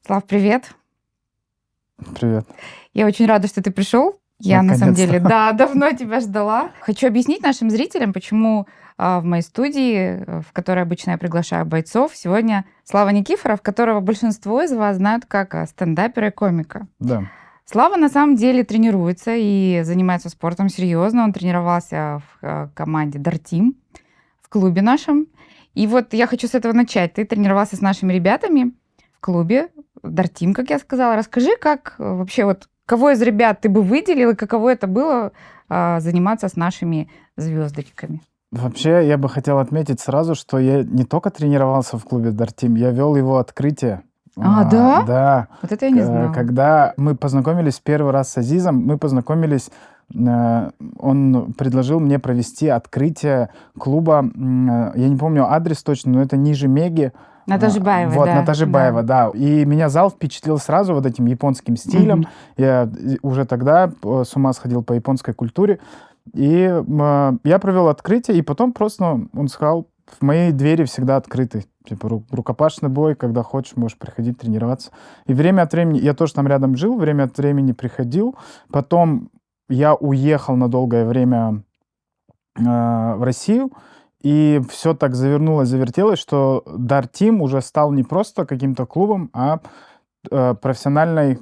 Слав, привет. Привет. Я очень рада, что ты пришел. Я на самом Наконец-то. деле, да, давно тебя ждала. Хочу объяснить нашим зрителям, почему в моей студии, в которой обычно я приглашаю бойцов, сегодня Слава Никифоров, которого большинство из вас знают как стендапера и комика. Да. Слава на самом деле тренируется и занимается спортом серьезно. Он тренировался в команде Дартим, в клубе нашем. И вот я хочу с этого начать. Ты тренировался с нашими ребятами в клубе Дартим, как я сказала. Расскажи, как вообще вот кого из ребят ты бы выделил и каково это было заниматься с нашими звездочками? Вообще, я бы хотел отметить сразу, что я не только тренировался в клубе Дартим, я вел его открытие. Да? Да. Вот это я не знала. Когда мы познакомились первый раз с Азизом, он предложил мне провести открытие клуба, я не помню адрес точно, но это ниже Меги. На Тажибаева, Вот, да. на Тажибаева, да. И меня зал впечатлил сразу вот этим японским стилем. Мгм. Я уже тогда с ума сходил по японской культуре. И я провел открытие, и потом просто он сказал, в моей двери всегда открыты. Типа рукопашный бой, когда хочешь, можешь приходить тренироваться. И время от времени, я тоже там рядом жил, время от времени приходил. Потом я уехал на долгое время в Россию, и все так завернулось, завертелось, что Дартим уже стал не просто каким-то клубом, а профессиональной,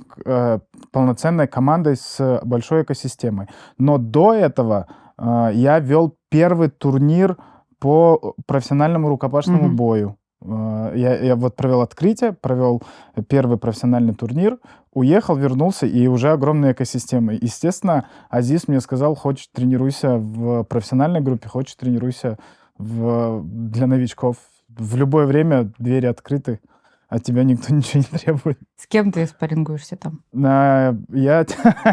полноценной командой с большой экосистемой. Но до этого я вел первый турнир по профессиональному рукопашному Мгм. бою. Я вот провел открытие, провел первый профессиональный турнир, уехал, вернулся, и уже огромная экосистема. Естественно, Азиз мне сказал, хочешь тренируйся в профессиональной группе, хочешь тренируйся для новичков. В любое время двери открыты. От тебя никто ничего не требует. С кем ты спаррингуешься там? Я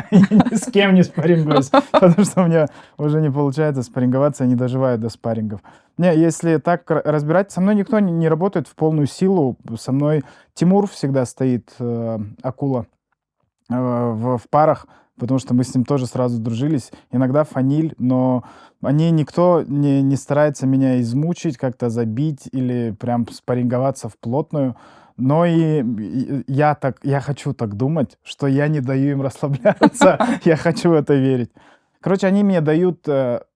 ни с кем не спаррингуюсь, потому что у меня уже не получается спарринговаться, я не доживаю до спаррингов. Не, если так разбирать, со мной никто не работает в полную силу. Со мной Тимур всегда стоит, акула, в парах, потому что мы с ним тоже сразу дружились. Иногда Фаниль, но никто не старается меня измучить, как-то забить или прям спарринговаться в плотную. Но я хочу так думать, что я не даю им расслабляться. Я хочу в это верить. Короче, они мне дают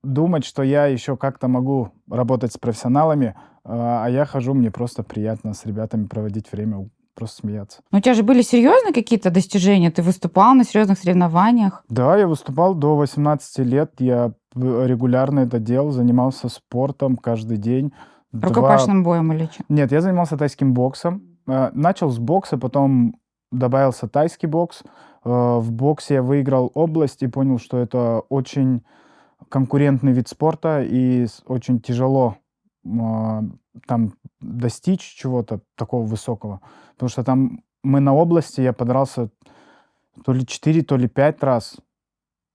думать, что я еще как-то могу работать с профессионалами, а я хожу, мне просто приятно с ребятами проводить время, просто смеяться. Ну, у тебя же были серьезные какие-то достижения? Ты выступал на серьезных соревнованиях? Да, я выступал до 18 лет. Я регулярно это делал, занимался спортом каждый день. Рукопашным боем или чем? Нет, я занимался тайским боксом. Начал с бокса, потом добавился тайский бокс. В боксе я выиграл область и понял, что это очень конкурентный вид спорта и очень тяжело там достичь чего-то такого высокого. Потому что там мы на области, я подрался то ли 4, то ли 5 раз.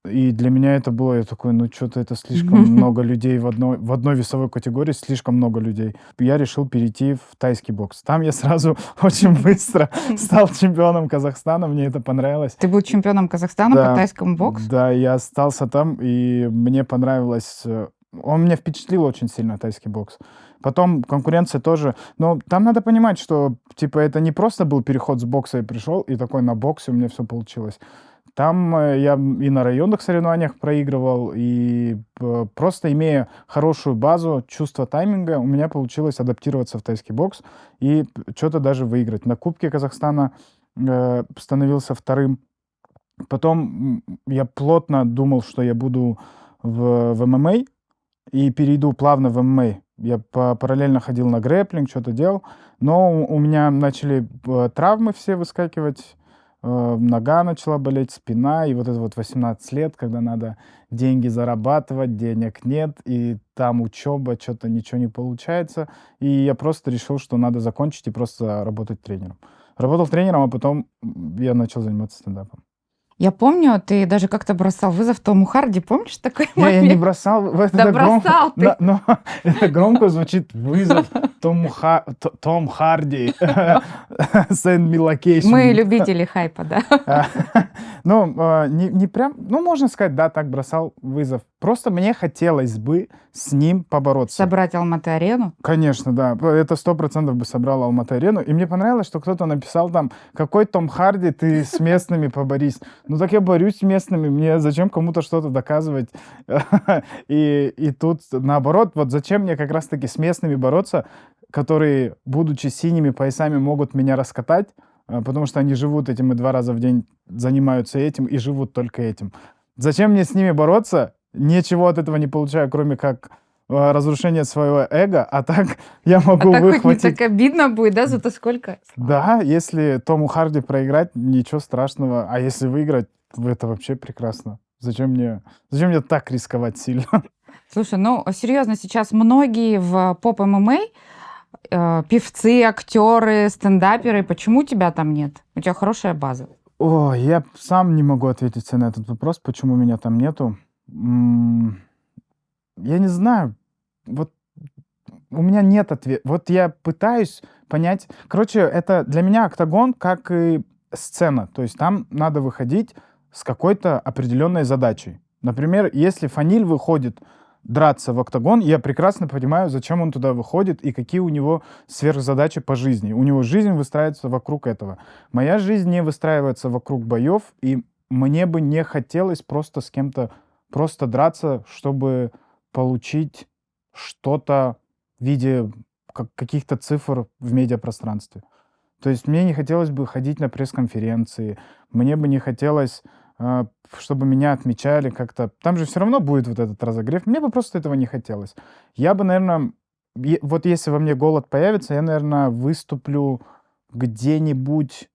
И для меня это было, я такой, ну что-то это слишком много людей в одной весовой категории, слишком много людей. Я решил перейти в тайский бокс. Там я сразу очень быстро стал чемпионом Казахстана, мне это понравилось. Ты был чемпионом Казахстана по Да, тайскому боксу? да, я остался там, и мне понравилось. Он меня впечатлил очень сильно, тайский бокс. Потом конкуренция тоже. Но там надо понимать, что типа это не просто был переход с бокса, я пришел, и такой на боксе у меня все получилось. Там я и на районных соревнованиях проигрывал, и просто имея хорошую базу, чувство тайминга, у меня получилось адаптироваться в тайский бокс и что-то даже выиграть. На Кубке Казахстана становился вторым. Потом я плотно думал, что я буду в ММА и перейду плавно в ММА. Я параллельно ходил на грэпплинг, что-то делал, но у меня начали травмы все выскакивать. Нога начала болеть, спина, и вот это вот 18 лет, когда надо деньги зарабатывать, денег нет, и там учеба, что-то ничего не получается. И я просто решил, что надо закончить и просто работать тренером. Работал тренером, а потом я начал заниматься стендапом. Я помню, ты даже как-то бросал вызов Тому Харди, помнишь такой Я не момент? бросал. Да бросал ты. Но это громко звучит вызов. Том Харди, send me location. Мы любители хайпа, да. А, Ну, не прям, ну, можно сказать, да, так бросал вызов. Просто мне хотелось бы с ним побороться. Собрать Алматы-арену. Конечно, да. Это 100% бы собрал Алматы-арену. И мне понравилось, что кто-то написал там, какой Том Харди, ты с местными поборись. Ну так я борюсь с местными, мне зачем кому-то что-то доказывать? И тут наоборот, вот зачем мне как раз-таки с местными бороться, которые, будучи синими поясами, могут меня раскатать, потому что они живут этим и 2 раза в день занимаются этим и живут только этим. Зачем мне с ними бороться? Ничего от этого не получаю, кроме как разрушение своего эго, а так я А могу так хоть не выхватить. так обидно будет, да? Зато сколько? Да, если Тому Харди проиграть, ничего страшного, а если выиграть, это вообще прекрасно. Зачем мне так рисковать сильно? Слушай, ну серьезно, сейчас многие в поп-ММА, певцы, актеры, стендаперы, почему тебя там нет? У тебя хорошая база. О, я сам не могу ответить себе на этот вопрос, почему меня там нету. Я не знаю. Вот у меня нет ответа. Вот я пытаюсь понять. Короче, это для меня октагон как и сцена. То есть там надо выходить с какой-то определенной задачей. Например, если Фаниль выходит драться в октагон, я прекрасно понимаю, зачем он туда выходит и какие у него сверхзадачи по жизни. У него жизнь выстраивается вокруг этого. Моя жизнь не выстраивается вокруг боев, и мне бы не хотелось просто с кем-то просто драться, чтобы получить что-то в виде каких-то цифр в медиапространстве. То есть мне не хотелось бы ходить на пресс-конференции, мне бы не хотелось, чтобы меня отмечали как-то. Там же все равно будет вот этот разогрев. Мне бы просто этого не хотелось. Я бы, наверное, вот если во мне голод появится, я, наверное, выступлю где-нибудь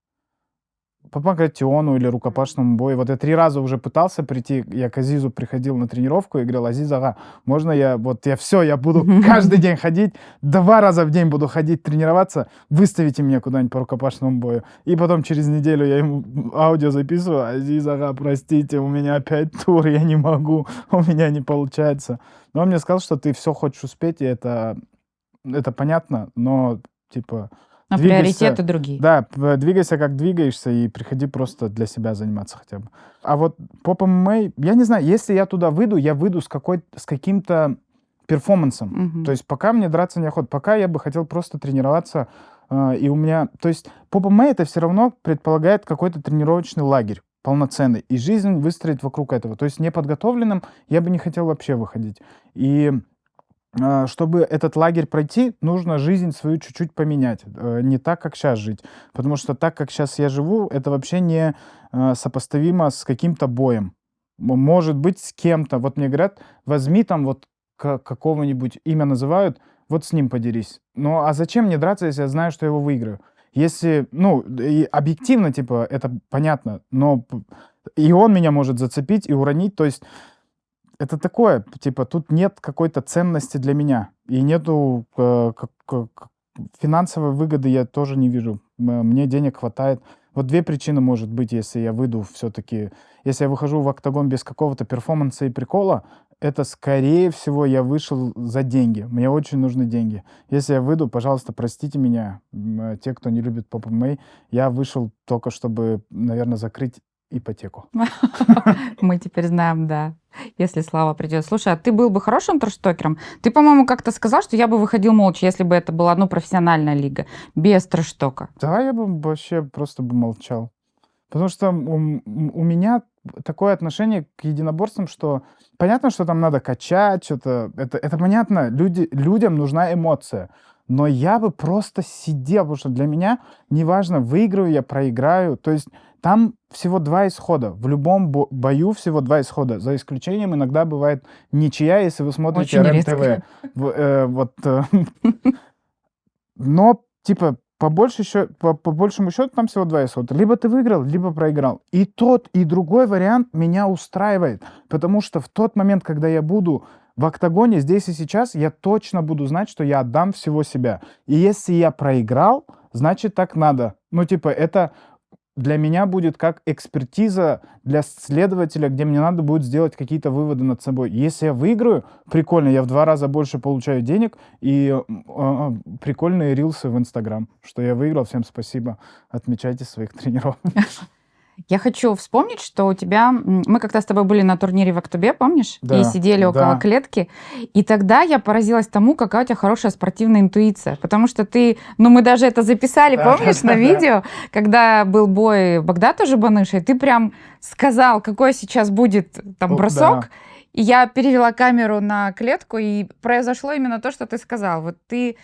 по Багратиону или рукопашному бою. Вот я 3 раза уже пытался прийти. Я к Азизу приходил на тренировку и говорил: Азиз ага, можно я буду каждый день ходить, 2 раза в день буду ходить тренироваться, выставите меня куда-нибудь по рукопашному бою. И потом через неделю я ему аудио записываю: Азиз ага, простите, у меня опять тур, я не могу, у меня не получается. Но он мне сказал, что ты все хочешь успеть, и это понятно, но типа Но двигайся. приоритеты другие. Да, двигайся, как двигаешься, и приходи просто для себя заниматься хотя бы. А вот поп ММА, я не знаю, если я туда выйду, я выйду с каким-то перформансом. Мгм. То есть пока мне драться неохота, пока я бы хотел просто тренироваться, и у меня... То есть поп ММА это все равно предполагает какой-то тренировочный лагерь полноценный, и жизнь выстроить вокруг этого. То есть неподготовленным я бы не хотел вообще выходить. И чтобы этот лагерь пройти, нужно жизнь свою чуть-чуть поменять. Не так, как сейчас жить. Потому что так, как сейчас я живу, это вообще не сопоставимо с каким-то боем. Может быть, с кем-то. Вот мне говорят, возьми там вот какого-нибудь, имя называют, вот с ним подерись. Ну, а зачем мне драться, если я знаю, что я его выиграю? Если, ну, и объективно, типа, это понятно, но и он меня может зацепить и уронить. То есть это такое, типа, тут нет какой-то ценности для меня. И нету финансовой выгоды я тоже не вижу. Мне денег хватает. Вот 2 причины может быть, если я выйду все-таки. Если я выхожу в октагон без какого-то перформанса и прикола, это, скорее всего, я вышел за деньги. Мне очень нужны деньги. Если я выйду, пожалуйста, простите меня, те, кто не любит поп ММА, я вышел только, чтобы, наверное, закрыть ипотеку. Мы теперь знаем, да, если Слава придет. Слушай, а ты был бы хорошим трэш-токером? Ты, по-моему, как-то сказал, что я бы выходил молча, если бы это была, ну, профессиональная лига, без трэш-тока. Да, я бы вообще просто бы молчал. Потому что у меня такое отношение к единоборствам, что понятно, что там надо качать, что-то. Это понятно, людям нужна эмоция. Но я бы просто сидел, потому что для меня неважно, выиграю я, проиграю. То есть там всего 2 исхода. В любом бою всего 2 исхода. За исключением иногда бывает ничья, если вы смотрите Очень РЕН-ТВ. редко. Но, типа, по большему счету там всего 2 исхода. Либо ты выиграл, либо проиграл. И тот, и другой вариант меня устраивает. Потому что в тот момент, когда я буду в октагоне, здесь и сейчас, я точно буду знать, что я отдам всего себя. И если я проиграл, значит, так надо. Ну, типа, это для меня будет как экспертиза для следователя, где мне надо будет сделать какие-то выводы над собой. Если я выиграю, прикольно, я в 2 раза больше получаю денег и прикольные рилсы в Инстаграм, что я выиграл, всем спасибо, отмечайте своих тренеров. Я хочу вспомнить, что у тебя... Мы как-то с тобой были на турнире в Актубе, помнишь? И Да, сидели около да. клетки. И тогда я поразилась тому, какая у тебя хорошая спортивная интуиция. Потому что ты... Ну, мы даже это записали, Да, помнишь, да, на да. видео, когда был бой Багдата Жубаныши, ты прям сказал, какой сейчас будет там Да. бросок. И я перевела камеру на клетку, и произошло именно то, что ты сказал. Вот ты...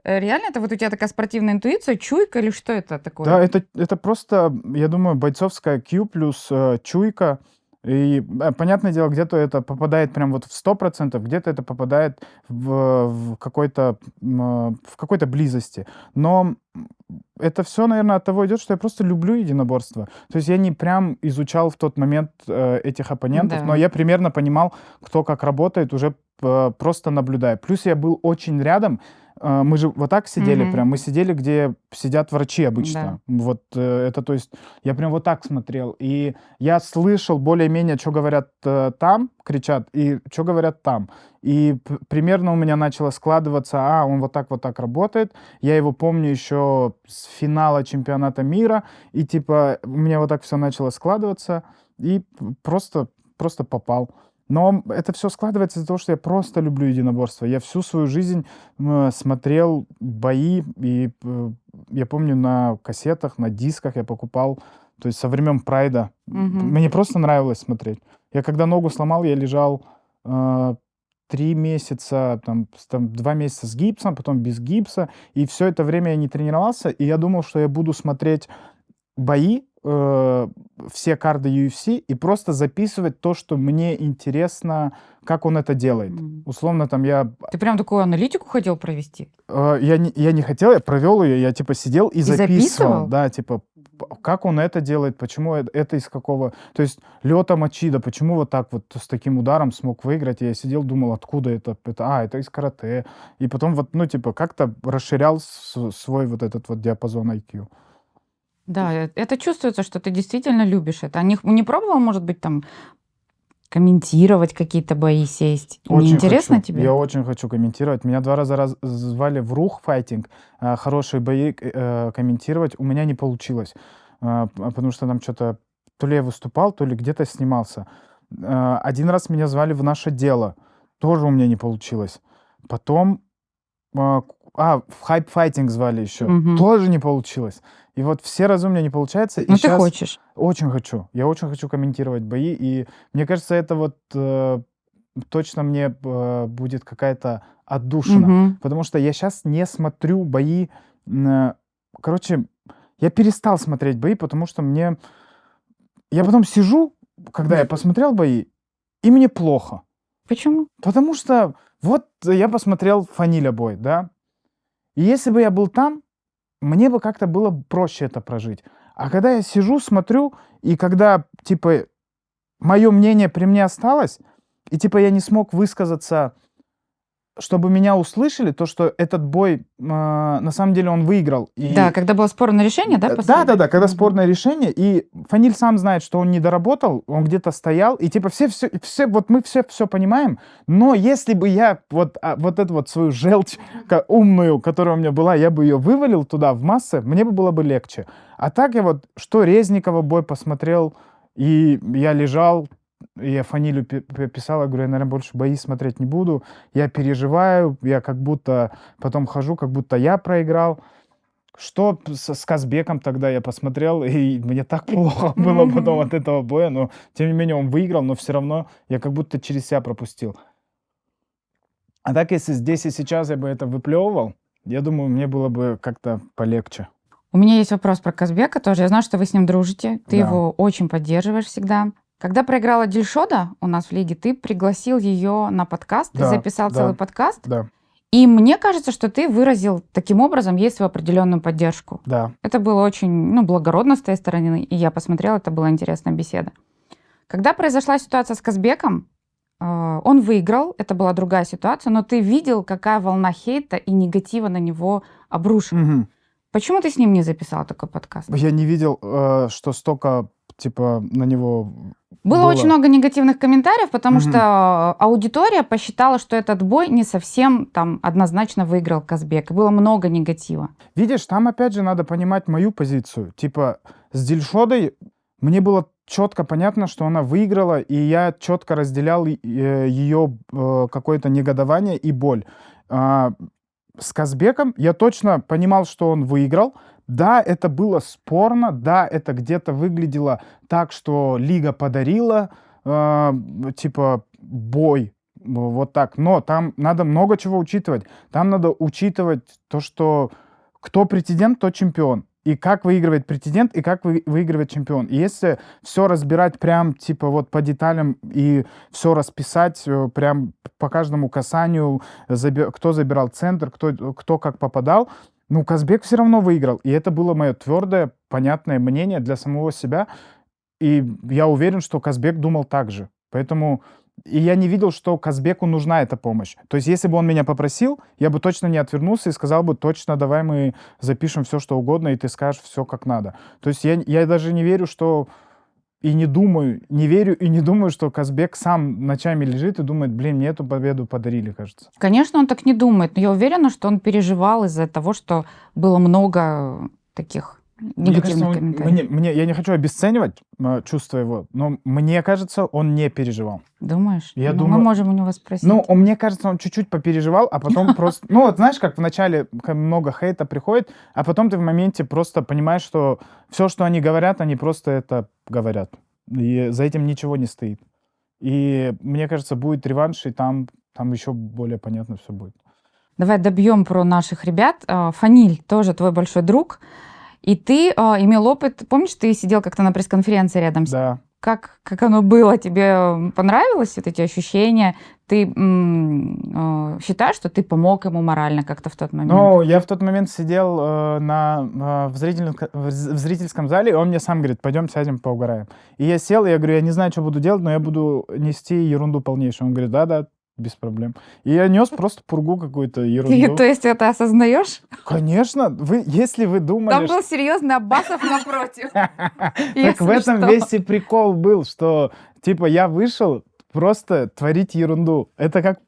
Реально, это вот у тебя такая спортивная интуиция, чуйка или что это Да, такое? это просто, я думаю, бойцовская Q плюс чуйка. И, понятное дело, где-то это попадает прям вот в 100%, где-то это попадает в какой-то близости. Но это все, наверное, от того идет, что я просто люблю единоборство. То есть я не прям изучал в тот момент этих оппонентов, но Да. я примерно понимал, кто как работает, уже просто наблюдая. Плюс я был очень рядом. Мы же вот так сидели Мгм. прям. Мы сидели, где сидят врачи Да. обычно. Вот это, то есть, я прям вот так смотрел. И я слышал более-менее, что говорят там, кричат, и что говорят там. И примерно у меня начало складываться, он вот так работает. Я его помню еще с финала чемпионата мира. И типа у меня вот так все начало складываться. И просто попал. Но это все складывается из-за того, что я просто люблю единоборство. Я всю свою жизнь смотрел бои, и я помню на кассетах, на дисках я покупал, то есть со времен Прайда. Мгм. Мне просто нравилось смотреть. Я когда ногу сломал, я лежал 3 месяца, там 2 месяца с гипсом, потом без гипса, и все это время я не тренировался, и я думал, что я буду смотреть бои, все карды UFC и просто записывать то, что мне интересно, как он это делает. Мгм. Условно, там я Ты прям такую аналитику хотел провести? я не хотел, я провел ее, я типа сидел и И записывал, записывал? да, типа как он это делает, почему это из какого, то есть Лёта Мачида, почему вот так вот с таким ударом смог выиграть, и я сидел, думал, откуда это из карате, и потом вот, ну, типа, как-то расширял свой вот этот вот диапазон IQ. Да, это чувствуется, что ты действительно любишь это. А не пробовал, может быть, там комментировать какие-то бои, сесть? Не Очень интересно хочу. тебе? Я очень хочу комментировать. Меня 2 раза звали в Рух файтинг, хорошие бои комментировать. У меня не получилось, потому что там что-то то ли я выступал, то ли где-то снимался. 1 раз меня звали в «Наше дело». Тоже у меня не получилось. Потом, в «Хайп файтинг» звали еще. Мгм. Тоже не получилось. И вот все разы у меня не получается. И Ну, ты сейчас хочешь. очень хочу. Я очень хочу комментировать бои. И мне кажется, это вот точно мне будет какая-то отдушина. Мгм. Потому что я сейчас не смотрю бои. Короче, я перестал смотреть бои, потому что мне... Я потом сижу, когда я посмотрел бои, и мне плохо. Почему? Потому что вот я посмотрел Фаниля бой, да? И если бы я был там, мне бы как-то было проще это прожить. А когда я сижу, смотрю, и когда, типа, мое мнение при мне осталось, и, типа, я не смог высказаться, чтобы меня услышали, то, что этот бой, на самом деле он выиграл. Да, И когда было спорное решение, да, последнее? да-да-да, когда Мгм. спорное решение, и Фаниль сам знает, что он не доработал, он где-то стоял, и типа все вот мы все понимаем, но если бы я вот эту вот свою желчь умную, которая у меня была, я бы ее вывалил туда в массы, мне бы было бы легче. А так я вот, что Резникова бой посмотрел, и я лежал, и я Фанилю писал, я говорю, я, наверное, больше бои смотреть не буду, я переживаю, я как будто потом хожу, как будто я проиграл. Что с Казбеком тогда я посмотрел, и мне так плохо было потом Мгм. от этого боя, но тем не менее он выиграл, но все равно я как будто через себя пропустил. А так, если здесь и сейчас я бы это выплевывал, я думаю, мне было бы как-то полегче. У меня есть вопрос про Казбека тоже. Я знаю, что вы с ним дружите. Ты Да, его очень поддерживаешь всегда. Когда проиграла Дильшода у нас в лиге, ты пригласил ее на подкаст, ты да, записал целый да, подкаст. да, И мне кажется, что ты выразил таким образом ей свою определенную поддержку. да, Это было очень, ну, благородно с твоей стороны, и я посмотрела, это была интересная беседа. Когда произошла ситуация с Казбеком, он выиграл, это была другая ситуация, но ты видел, какая волна хейта и негатива на него обрушилась. Мгм. Почему ты с ним не записал такой подкаст? Я не видел, что столько, типа, на него Было очень было. много негативных комментариев, потому Мгм. что аудитория посчитала, что этот бой не совсем там однозначно выиграл Казбек. И было много негатива. Видишь, там опять же надо понимать мою позицию. Типа, с Дильшодой мне было четко понятно, что она выиграла, и я четко разделял ее какое-то негодование и боль. А, С Казбеком я точно понимал, что он выиграл. Да, это было спорно, да, это где-то выглядело так, что лига подарила, типа, бой, вот так. Но там надо много чего учитывать. Там надо учитывать то, что кто претендент, тот чемпион. И как выигрывает претендент, и как выигрывает чемпион. И если все разбирать прям, типа, вот по деталям и все расписать прям по каждому касанию, кто забирал центр, кто как попадал, ну, Казбек все равно выиграл. И это было мое твердое, понятное мнение для самого себя. И я уверен, что Казбек думал так же. Поэтому и я не видел, что Казбеку нужна эта помощь. То есть, если бы он меня попросил, я бы точно не отвернулся и сказал бы, точно, давай мы запишем все, что угодно, и ты скажешь все как надо. То есть я даже не верю, что и не думаю, не верю и не думаю, что Казбек сам ночами лежит и думает, блин, мне эту победу подарили, кажется. Конечно, он так не думает, но я уверена, что он переживал из-за того, что было много таких Мне кажется, негативных комментариев. я не хочу обесценивать чувства его, но мне кажется, он не переживал. Думаешь? Я Ну, мы думаю, можем у него ну, спросить. мне кажется, он чуть-чуть попереживал, а потом просто... Ну, вот знаешь, как вначале много хейта приходит, а потом ты в моменте просто понимаешь, что все, что они говорят, они просто это говорят. И за этим ничего не стоит. И мне кажется, будет реванш, и там еще более понятно все будет. Давай добьем про наших ребят. Фаниль тоже твой большой друг. И ты имел опыт, помнишь, ты сидел как-то на пресс-конференции рядом с ним? Да. Как оно было? Тебе понравилось вот эти ощущения? Ты считаешь, что ты помог ему морально как-то в тот момент? Ну, я в тот момент сидел в зрительском зале, и он мне сам говорит, пойдем сядем, поугараем. И я сел, и я говорю, я не знаю, что буду делать, но я буду нести ерунду полнейшую. Он говорит, да, без проблем. И я нес просто пургу какую-то, Ты, ерунду. то есть, это осознаешь? Конечно, если вы думали... Там был серьезный Аббасов напротив. Так Если в этом что. весь и прикол был, что, типа, я вышел просто творить ерунду. Это как...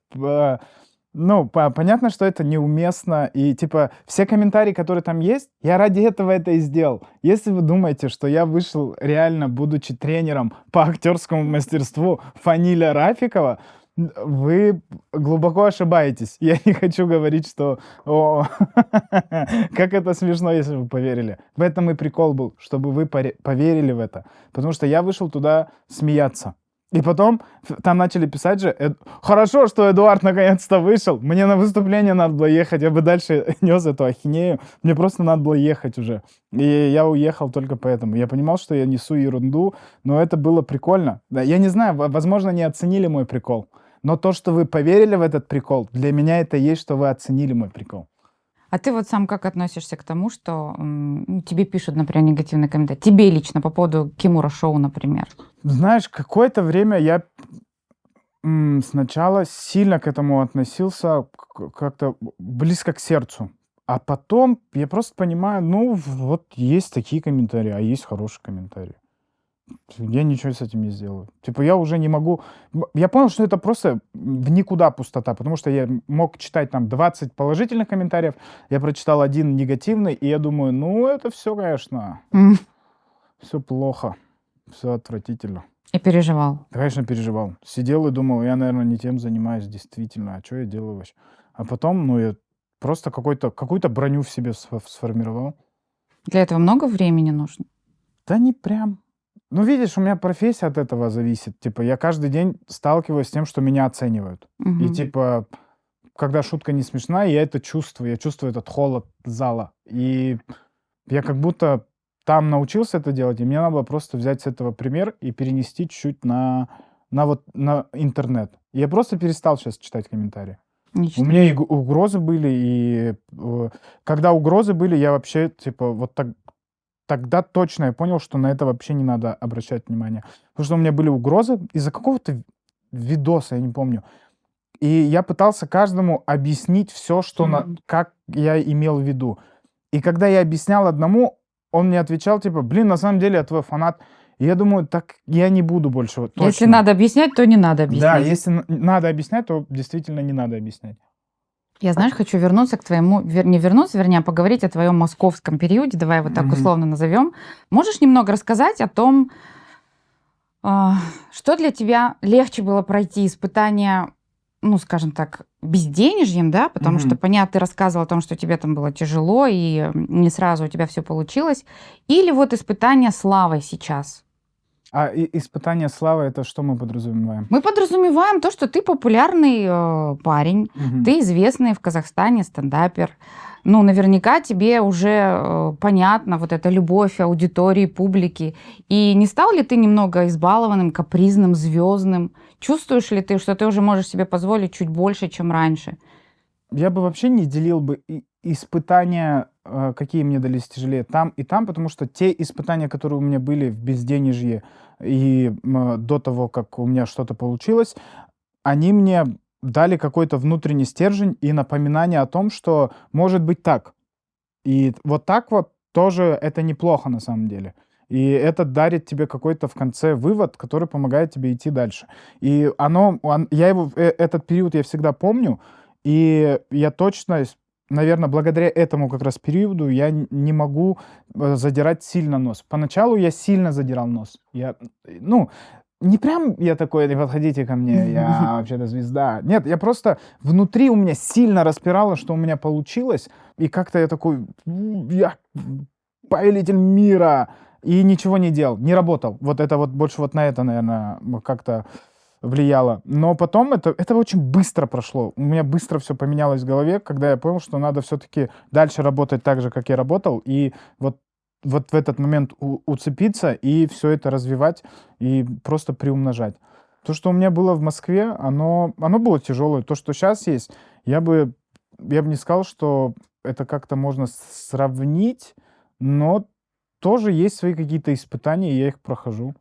Ну, понятно, что это неуместно, и, типа, все комментарии, которые там есть, я ради этого это и сделал. Если вы думаете, что я вышел реально, будучи тренером по актерскому мастерству Фаниля Рафикова, вы глубоко ошибаетесь. Я не хочу говорить, что... Как это смешно, если вы поверили. В этом и прикол был, чтобы вы поверили в это. Потому что я вышел туда смеяться. И потом там начали писать же, хорошо, что Эдуард наконец-то вышел, мне на выступление надо было ехать, я бы дальше нес эту ахинею, мне просто надо было ехать уже. И я уехал только поэтому. Я понимал, что я несу ерунду, но это было прикольно. Да, я не знаю, возможно, не оценили мой прикол, но то, что вы поверили в этот прикол, для меня это есть, что вы оценили мой прикол. А ты вот сам как относишься к тому, что тебе пишут, например, негативные комментарии? Тебе лично по поводу Кимура Шоу, например. Знаешь, какое-то время я сначала сильно к этому относился, как-то близко к сердцу. А потом я просто понимаю, ну, вот есть такие комментарии, а есть хорошие комментарии. Я ничего с этим не сделаю. Типа я уже не могу... Я понял, что это просто в никуда пустота, потому что я мог читать там 20 положительных комментариев, я прочитал один негативный, и я думаю, ну, это все, конечно, все плохо, все отвратительно. И переживал. Конечно, переживал. Сидел и думал, я, наверное, не тем занимаюсь действительно, а что я делаю вообще? А потом, ну, я просто какую-то броню в себе сформировал. Для этого много времени нужно? Да не прям. Ну, видишь, у меня профессия от этого зависит. Типа, я каждый день сталкиваюсь с тем, что меня оценивают. И, Мгм. типа, когда шутка не смешная, я это чувствую. Я чувствую этот холод зала. И я как будто там научился это делать, и мне надо было просто взять с этого пример и перенести чуть-чуть на интернет. И я просто перестал сейчас читать комментарии. У Ничего. меня и угрозы были, и когда угрозы были, я вообще, типа, вот так, тогда точно я понял, что на это вообще не надо обращать внимание. Потому что у меня были угрозы из-за какого-то видоса, я не помню. И я пытался каждому объяснить все, что как я имел в виду. И когда я объяснял одному, он мне отвечал, типа, блин, на самом деле я твой фанат. И я думаю, так я не буду больше, вот Если точно. надо объяснять, то не надо Да, объяснять. если надо объяснять, то действительно не надо объяснять. Я, знаешь, хочу вернуться к твоему, не вернуться, вернее, а поговорить о твоем московском периоде, давай вот так Мгм. условно назовем. Можешь немного рассказать о том, что для тебя легче было пройти испытания, ну, скажем так, безденежьем, да, потому что, Мгм. понятно, ты рассказывала о том, что тебе там было тяжело, и не сразу у тебя все получилось, или вот испытания славой сейчас? А испытание славы — это что мы подразумеваем? Мы подразумеваем то, что ты популярный парень, Мгм. ты известный в Казахстане стендапер. Ну, наверняка тебе уже понятна вот эта любовь аудитории, публики. И не стал ли ты немного избалованным, капризным, звездным? Чувствуешь ли ты, что ты уже можешь себе позволить чуть больше, чем раньше? Я бы вообще не делил бы испытания, какие мне дались тяжелее, там и там, потому что те испытания, которые у меня были в безденежье и до того, как у меня что-то получилось, они мне дали какой-то внутренний стержень и напоминание о том, что может быть так. И вот так вот тоже это неплохо на самом деле. И это дарит тебе какой-то в конце вывод, который помогает тебе идти дальше. И я его, этот период я всегда помню, и я точно, наверное, благодаря этому как раз периоду я не могу задирать сильно нос. Поначалу я сильно задирал нос. Ну, не прям я такой, не подходите ко мне, я вообще-то звезда. Нет, я просто внутри у меня сильно распирало, что у меня получилось, и как-то я такой, я повелитель мира, и ничего не делал, не работал. Вот это вот больше вот на это, наверное, как-то влияло. Но потом это очень быстро прошло. У меня быстро все поменялось в голове, когда я понял, что надо все-таки дальше работать так же, как я работал, и вот в этот момент уцепиться и все это развивать и просто приумножать. То, что у меня было в Москве, оно было тяжелое. То, что сейчас есть, я бы не сказал, что это как-то можно сравнить, но тоже есть свои какие-то испытания, и я их прохожу.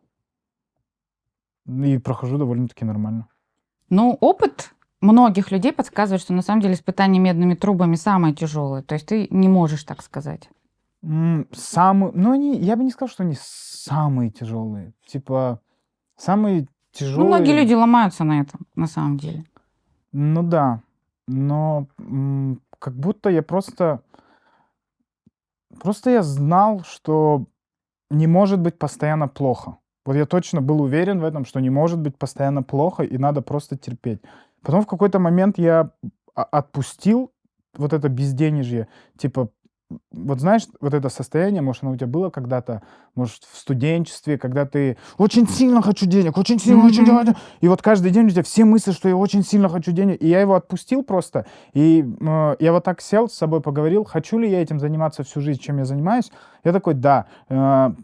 И прохожу довольно-таки нормально. Ну, опыт многих людей подсказывает, что на самом деле испытание медными трубами самое тяжелое. То есть ты не можешь так сказать. Ну, я бы не сказал, что они самые тяжелые. Типа, самые Ну, многие тяжелые, люди ломаются на этом, на самом деле. ну да, но как будто я просто я знал, что не может быть постоянно плохо. Вот я точно был уверен в этом, что не может быть постоянно плохо, и надо просто терпеть. Потом в какой-то момент я отпустил вот это безденежье. Типа, вот знаешь, вот это состояние, может, оно у тебя было когда-то, может, в студенчестве, когда ты очень сильно хочу денег, очень сильно хочу Мгм. денег. И вот каждый день у тебя все мысли, что я очень сильно хочу денег. И я его отпустил просто. И я вот так сел с собой, поговорил, хочу ли я этим заниматься всю жизнь, чем я занимаюсь. Я такой, да,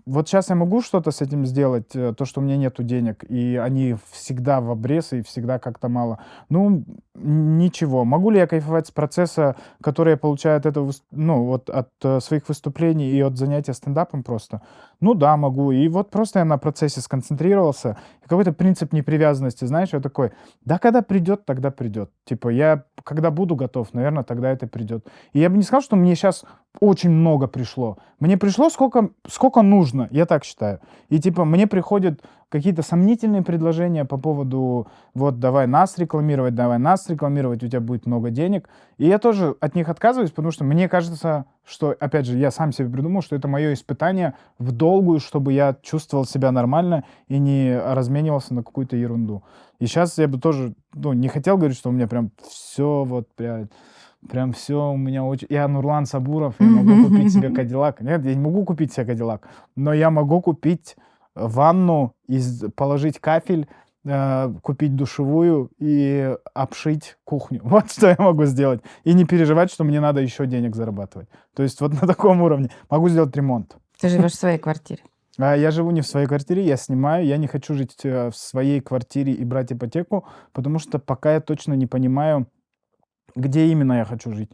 вот сейчас я могу что-то с этим сделать, то, что у меня нету денег, и они всегда в обрез, и всегда как-то мало. Ну, ничего. Могу ли я кайфовать с процесса, который я получаю от этого, ну, вот от своих выступлений и от занятия стендапом просто? Ну да, могу. И вот просто я на процессе сконцентрировался. И какой-то принцип непривязанности, знаешь, я такой, да когда придет, тогда придет. Типа я, когда буду готов, наверное, тогда это придет. И я бы не сказал, что мне сейчас очень много пришло. Мне пришло сколько нужно, я так считаю. И типа мне приходят какие-то сомнительные предложения по поводу, вот давай нас рекламировать, у тебя будет много денег. И я тоже от них отказываюсь, потому что мне кажется, что, опять же, я сам себе придумал, что это мое испытание в долгую, чтобы я чувствовал себя нормально и не разменивался на какую-то ерунду. И сейчас я бы тоже, ну, не хотел говорить, что у меня прям все вот прям все у меня очень... Я Нурлан Сабуров, я могу купить себе Кадиллак. Нет, я не могу купить себе Кадиллак, но я могу купить ванну, положить кафель, купить душевую и обшить кухню. Вот что я могу сделать. И не переживать, что мне надо еще денег зарабатывать. То есть вот на таком уровне. Могу сделать ремонт. Ты живешь в своей квартире. А я живу не в своей квартире, я снимаю. Я не хочу жить в своей квартире и брать ипотеку, потому что пока я точно не понимаю, где именно я хочу жить.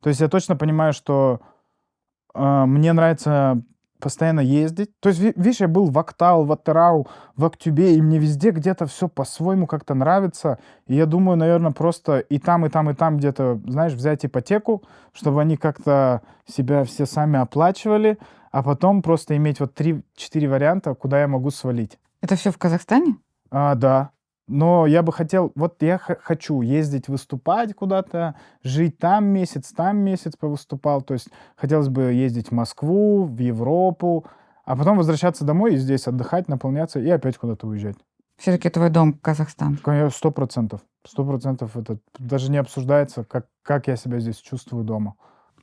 То есть я точно понимаю, что мне нравится постоянно ездить. То есть, видишь, я был в Актау, в Атырау, в Актюбе, и мне везде где-то все по-своему как-то нравится. И я думаю, наверное, просто и там, и там, и там где-то, знаешь, взять ипотеку, чтобы они как-то себя все сами оплачивали, а потом просто иметь вот 3-4 варианта, куда я могу свалить. Это все в Казахстане? Да. Но я бы хотел, вот я хочу ездить выступать куда-то, жить там месяц повыступал. То есть хотелось бы ездить в Москву, в Европу, а потом возвращаться домой и здесь отдыхать, наполняться и опять куда-то уезжать. Все-таки твой дом Казахстан. Конечно, 100%. 100% это даже не обсуждается, как я себя здесь чувствую дома.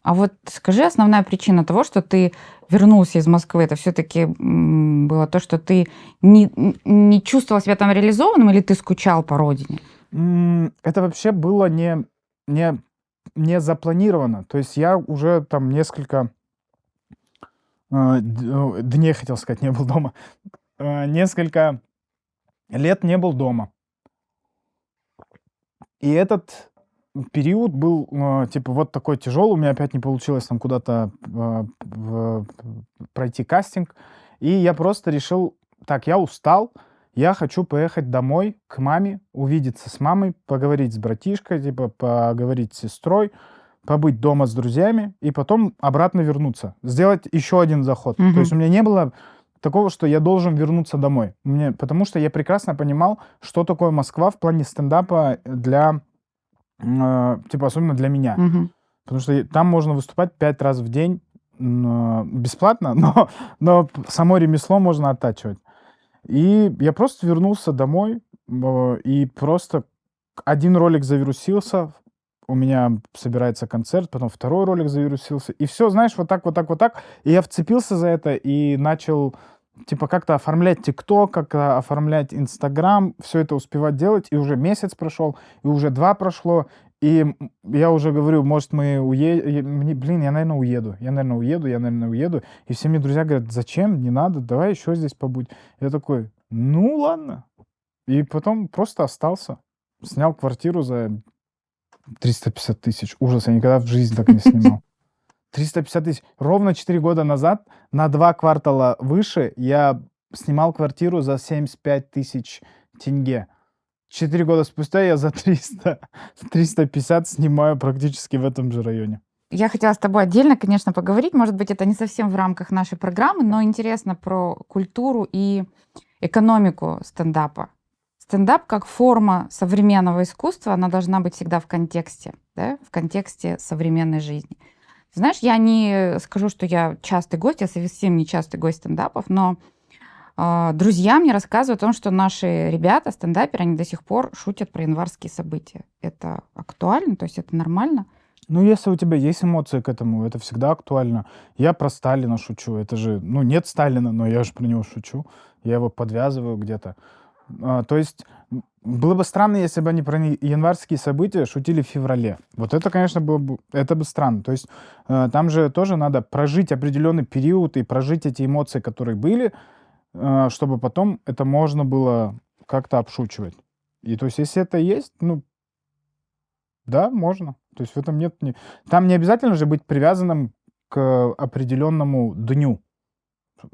А вот скажи, основная причина того, что ты вернулся из Москвы, это все-таки было то, что ты не чувствовал себя там реализованным, или ты скучал по родине? Это вообще было не запланировано. То есть я уже там несколько дней, хотел сказать, не был дома. Несколько лет не был дома. И этот период был, типа, вот такой тяжелый. У меня опять не получилось там куда-то пройти кастинг. И я просто решил, так, я устал, я хочу поехать домой к маме, увидеться с мамой, поговорить с братишкой, типа, поговорить с сестрой, побыть дома с друзьями и потом обратно вернуться. Сделать еще один заход. То есть у меня не было такого, что я должен вернуться домой. Потому что я прекрасно понимал, что такое Москва в плане стендапа для, типа, особенно для меня. Мгм. Потому что там можно выступать 5 раз в день бесплатно, но само ремесло можно оттачивать. И я просто вернулся домой, и просто один ролик завирусился, у меня собирается концерт, потом второй ролик завирусился, и все, знаешь, вот так, вот так, вот так. И я вцепился за это и начал, типа, как-то оформлять ТикТок, как-то оформлять Инстаграм, все это успевать делать, и уже месяц прошел, и уже 2 прошло, и я уже говорю, может, мы уедем, блин, я, наверное, уеду, и все мне друзья говорят, зачем, не надо, давай еще здесь побудь. Я такой, ну ладно, и потом просто остался, снял квартиру за 350 тысяч. Ужас, я никогда в жизни так не снимал. 350 тысяч. Ровно 4 года назад, на 2 квартала выше, я снимал квартиру за 75 тысяч тенге. 4 года спустя я за 350 снимаю практически в этом же районе. Я хотела с тобой отдельно, конечно, поговорить. Может быть, это не совсем в рамках нашей программы, но интересно про культуру и экономику стендапа. Стендап как форма современного искусства, она должна быть всегда в контексте, да, в контексте современной жизни. Знаешь, я не скажу, что я частый гость, я совсем не частый гость стендапов, но друзья мне рассказывают о том, что наши ребята, стендаперы, они до сих пор шутят про январские события. Это актуально? То есть это нормально? Ну, если у тебя есть эмоции к этому, это всегда актуально. Я про Сталина шучу. Это же, ну, нет Сталина, но я же про него шучу. Я его подвязываю где-то. То есть было бы странно, если бы они про январские события шутили в феврале. Вот это, конечно, это бы странно. То есть там же тоже надо прожить определенный период и прожить эти эмоции, которые были, чтобы потом это можно было как-то обшучивать. И то есть если это есть, ну, да, можно. То есть в этом нет... Там не обязательно же быть привязанным к определенному дню.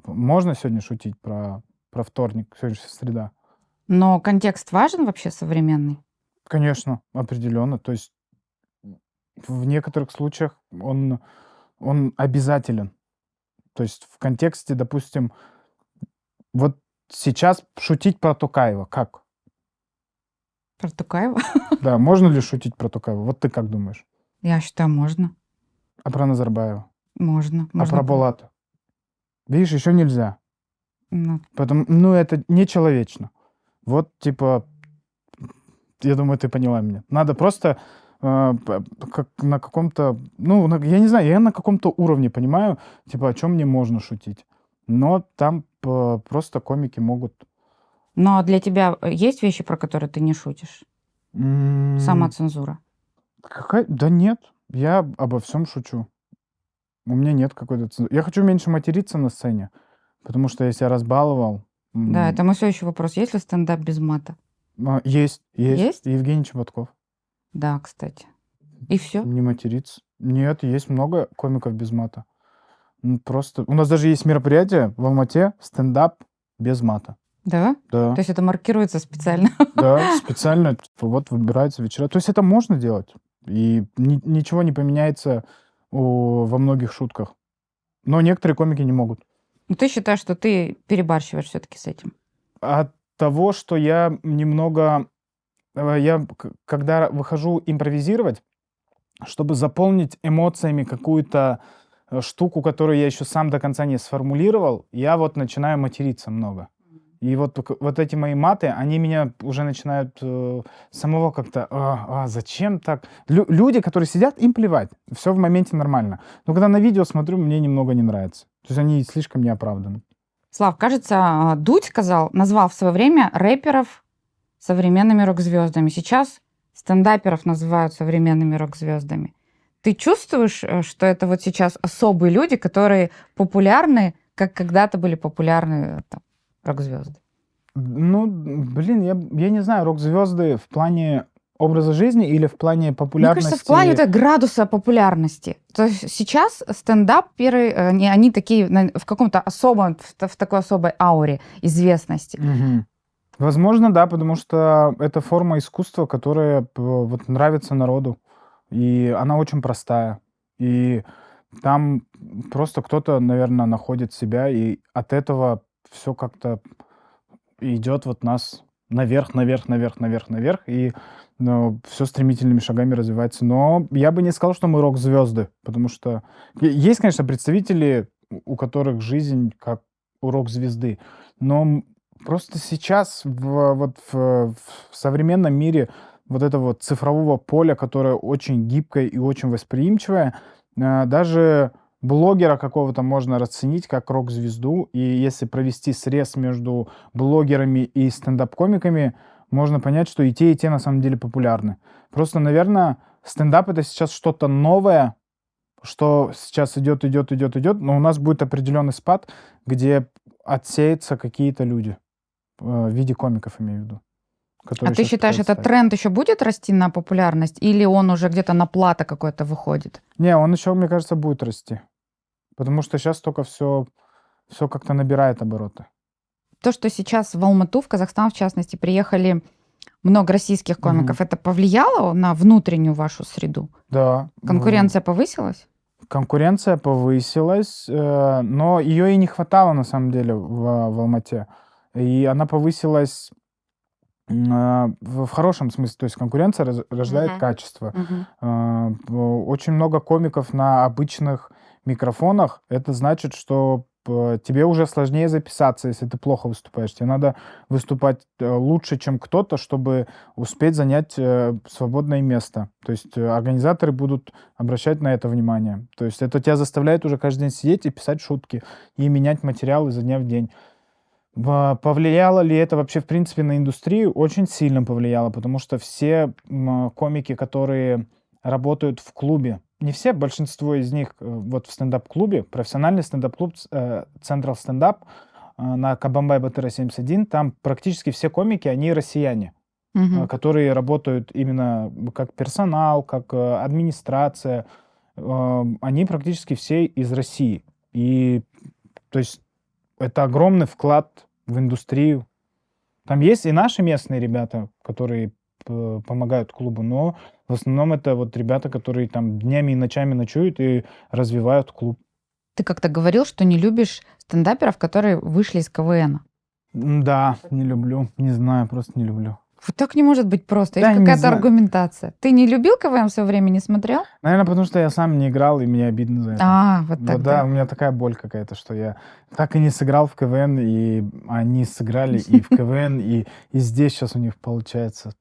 Можно сегодня шутить про вторник, сегодня же среда. Но контекст важен вообще современный? Конечно, определенно. То есть в некоторых случаях он обязателен. То есть в контексте, допустим, вот сейчас шутить про Токаева как? Про Тукаева? Да, можно ли шутить про Токаева? Вот ты как думаешь? Я считаю, можно. А про Назарбаева? Можно. А про Булата? Видишь, еще нельзя. Ну, Ну, это нечеловечно. Вот, типа, я думаю, ты поняла меня. Надо просто как на каком-то, ну, я не знаю, я на каком-то уровне понимаю, типа, о чем мне можно шутить. Но там просто комики могут... но для тебя есть вещи, про которые ты не шутишь? М, Самоцензура. Да нет, я обо всем шучу. У меня нет какой-то... Я хочу меньше материться на сцене, потому что я себя разбаловал. Да, это мой следующий вопрос. Есть ли стендап без мата? Есть. Есть? Евгений Чеботков. Да, кстати. И все? Не материться. Нет, есть много комиков без мата. Просто у нас даже есть мероприятие в Алмате, стендап без мата. Да? Да, То есть это маркируется специально? да, специально вот выбираются вечера. То есть это можно делать, и ничего не поменяется во многих шутках. Но некоторые комики не могут. Ну, ты считаешь, что ты перебарщиваешь все-таки с этим? От того, что я немного, когда выхожу импровизировать, чтобы заполнить эмоциями какую-то штуку, которую я еще сам до конца не сформулировал, я вот начинаю материться много. И вот эти мои маты, они меня уже начинают самого как-то, зачем так? Люди, которые сидят, им плевать, все в моменте нормально. Но когда на видео смотрю, мне немного не нравится. То есть они слишком неоправданы. Слав, кажется, Дудь назвал в свое время рэперов современными рок-звездами. Сейчас стендаперов называют современными рок-звездами. Ты чувствуешь, что это вот сейчас особые люди, которые популярны, как когда-то были популярны там, рок-звезды? Ну, блин, я не знаю, рок-звезды в плане образа жизни или в плане Мне кажется, в плане популярности. градуса популярности. То есть сейчас стендаперы, они такие в каком-то особом, в такой особой ауре известности. Мгм. Возможно, да, потому что это форма искусства, которая вот нравится народу, и она очень простая. И там просто кто-то, наверное, находит себя, и от этого все как-то идет вот нас наверх, наверх, наверх, наверх, наверх, и все стремительными шагами развивается. Но я бы не сказал, что мы рок-звезды, потому что есть, конечно, представители, у которых жизнь как у рок-звезды, но просто сейчас в современном мире вот этого вот цифрового поля, которое очень гибкое и очень восприимчивое, даже блогера какого-то можно расценить как рок-звезду, и если провести срез между блогерами и стендап-комиками, можно понять, что и те на самом деле популярны. Просто, наверное, стендап — это сейчас что-то новое, что сейчас идет, идет, идет, идет, но у нас будет определенный спад, где отсеются какие-то люди, в виде комиков, имею в виду, А которые ты сейчас считаешь, пытаются этот стать. тренд еще будет расти на популярность, или он уже где-то на плато какое-то выходит? Не, он еще, мне кажется, будет расти, потому что сейчас только все как-то набирает обороты. То, что сейчас в Алмату, в Казахстан, в частности, приехали много российских Мгм. комиков, это повлияло на внутреннюю вашу среду? Да, Конкуренция повысилась? конкуренция повысилась, но ее и не хватало на самом деле в Алмате. И она повысилась в хорошем смысле, то есть конкуренция рождает Мгм. качество. Мгм. Очень много комиков на обычных микрофонах. Это значит, что тебе уже сложнее записаться, если ты плохо выступаешь. Тебе надо выступать лучше, чем кто-то, чтобы успеть занять свободное место. То есть организаторы будут обращать на это внимание. То есть это тебя заставляет уже каждый день сидеть и писать шутки, и менять материал изо дня в день. Повлияло ли это вообще, в принципе, на индустрию? Очень сильно повлияло, потому что все комики, которые работают в клубе, не все, большинство из них вот в стендап-клубе, профессиональный стендап-клуб Central Stand Up на Кабамбай-Батыра 71, там практически все комики, они россияне, Мгм. которые работают именно как персонал, как администрация. Они практически все из России. И то есть это огромный вклад в индустрию. Там есть и наши местные ребята, которые помогают клубу, но в основном это вот ребята, которые там днями и ночами ночуют и развивают клуб. Ты как-то говорил, что не любишь стендаперов, которые вышли из КВН. Да, не люблю, не знаю, просто не люблю. Вот так не может быть просто. Да, Есть не какая-то знаю. аргументация. Ты не любил КВН в свое время, не смотрел? Наверное, потому что я сам не играл, и мне обидно за это. Вот Вот так, да, да. у меня такая боль какая-то, что я так и не сыграл в КВН, и они сыграли и в КВН, и здесь сейчас у них получается.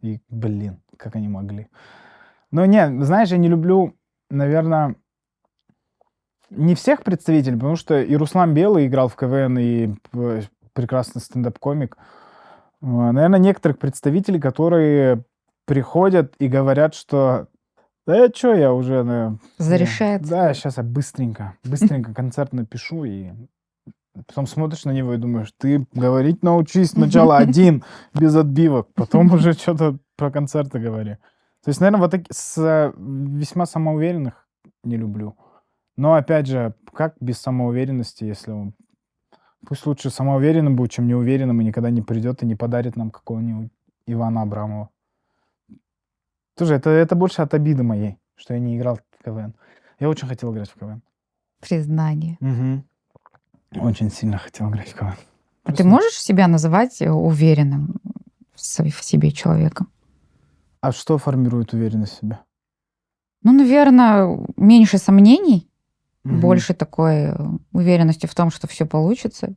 И, блин, как они могли. Ну, не, знаешь, я не люблю, наверное, не всех представителей, потому что и Руслан Белый играл в КВН, и прекрасный стендап-комик. Наверное, некоторых представителей, которые приходят и говорят, что да чё, я уже, Зарешается. да, сейчас я быстренько концерт напишу, и потом смотришь на него и думаешь, ты говорить научись сначала один, без отбивок, потом уже что-то про концерты говори. То есть, наверное, вот весьма самоуверенных не люблю. Но опять же, как без самоуверенности, если он пусть лучше самоуверенным будет, чем неуверенным, и никогда не придет и не подарит нам какого-нибудь Ивана Абрамова. Тоже это больше от обиды моей, что я не играл в КВН. Я очень хотел играть в КВН. Признание. Мгм. Очень сильно хотел играть в КВН. А ты Просто можешь себя называть уверенным в себе человеком? А что формирует уверенность в себе? Ну, наверное, меньше сомнений, Мгм. больше такой уверенности в том, что все получится.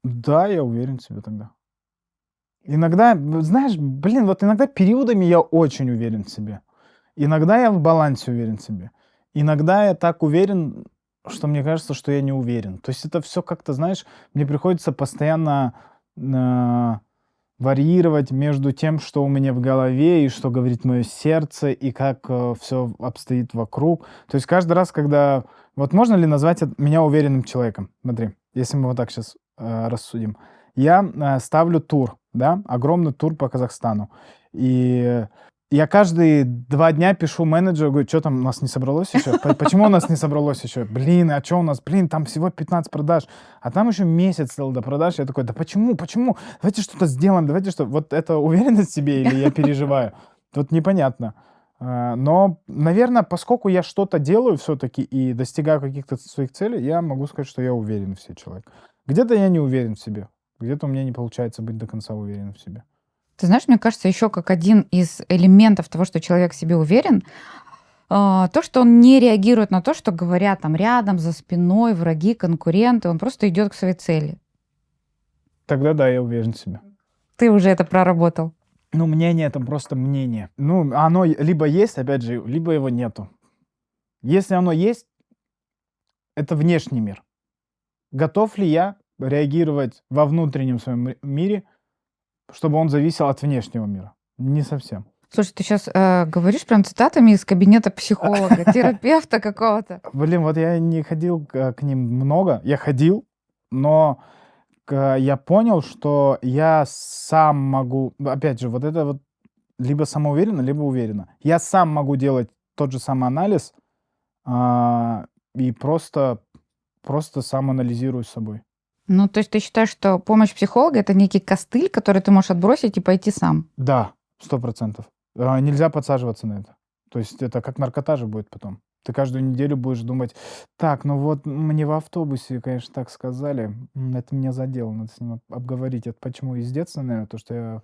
Да, я уверен в себе тогда. Иногда, знаешь, блин, вот иногда периодами я очень уверен в себе. Иногда я в балансе уверен в себе. Иногда я так уверен, что мне кажется, что я не уверен. То есть это все как-то, знаешь, мне приходится постоянно а, варьировать между тем, что у меня в голове и что говорит мое сердце, и как все обстоит вокруг. То есть каждый раз, когда... Вот можно ли назвать меня уверенным человеком? Смотри, если мы вот так сейчас рассудим. Я ставлю тур, да, огромный тур по Казахстану. И я каждые 2 дня пишу менеджеру, говорю: что там у нас не собралось еще? Почему у нас не собралось еще? Блин, а что у нас? Блин, там всего 15 продаж, а там еще месяц целый до продаж. Я такой: да почему? Давайте что-то сделаем, давайте что. Вот это уверенность в себе или я переживаю? Тут непонятно. Но, наверное, поскольку я что-то делаю все-таки и достигаю каких-то своих целей, я могу сказать, что я уверен в себе человек. Где-то я не уверен в себе, где-то у меня не получается быть до конца уверенным в себе. Ты знаешь, мне кажется, еще как один из элементов того, что человек в себе уверен, то, что он не реагирует на то, что говорят там рядом, за спиной, враги, конкуренты. Он просто идет к своей цели. Тогда да, я уверен в себе. Ты уже это проработал. Ну, мнение это просто мнение. Ну, оно либо есть, опять же, либо его нету. Если оно есть, это внешний мир. Готов ли я реагировать во внутреннем своем мире, чтобы он зависел от внешнего мира? Не совсем. Слушай, ты сейчас говоришь прям цитатами из кабинета психолога, терапевта какого-то. Блин, вот я не ходил к ним много. Я ходил, но я понял, что я сам могу... Опять же, вот это вот либо самоуверенно, либо уверенно. Я сам могу делать тот же самый анализ и просто сам анализирую с собой. Ну, то есть ты считаешь, что помощь психолога это некий костыль, который ты можешь отбросить и пойти сам? Да, 100%. Нельзя подсаживаться на это. То есть это как наркота же будет потом. Ты каждую неделю будешь думать: так, ну вот мне в автобусе, конечно, так сказали, это меня задело, надо с ним обговорить. Это почему из детства, наверное, то, что я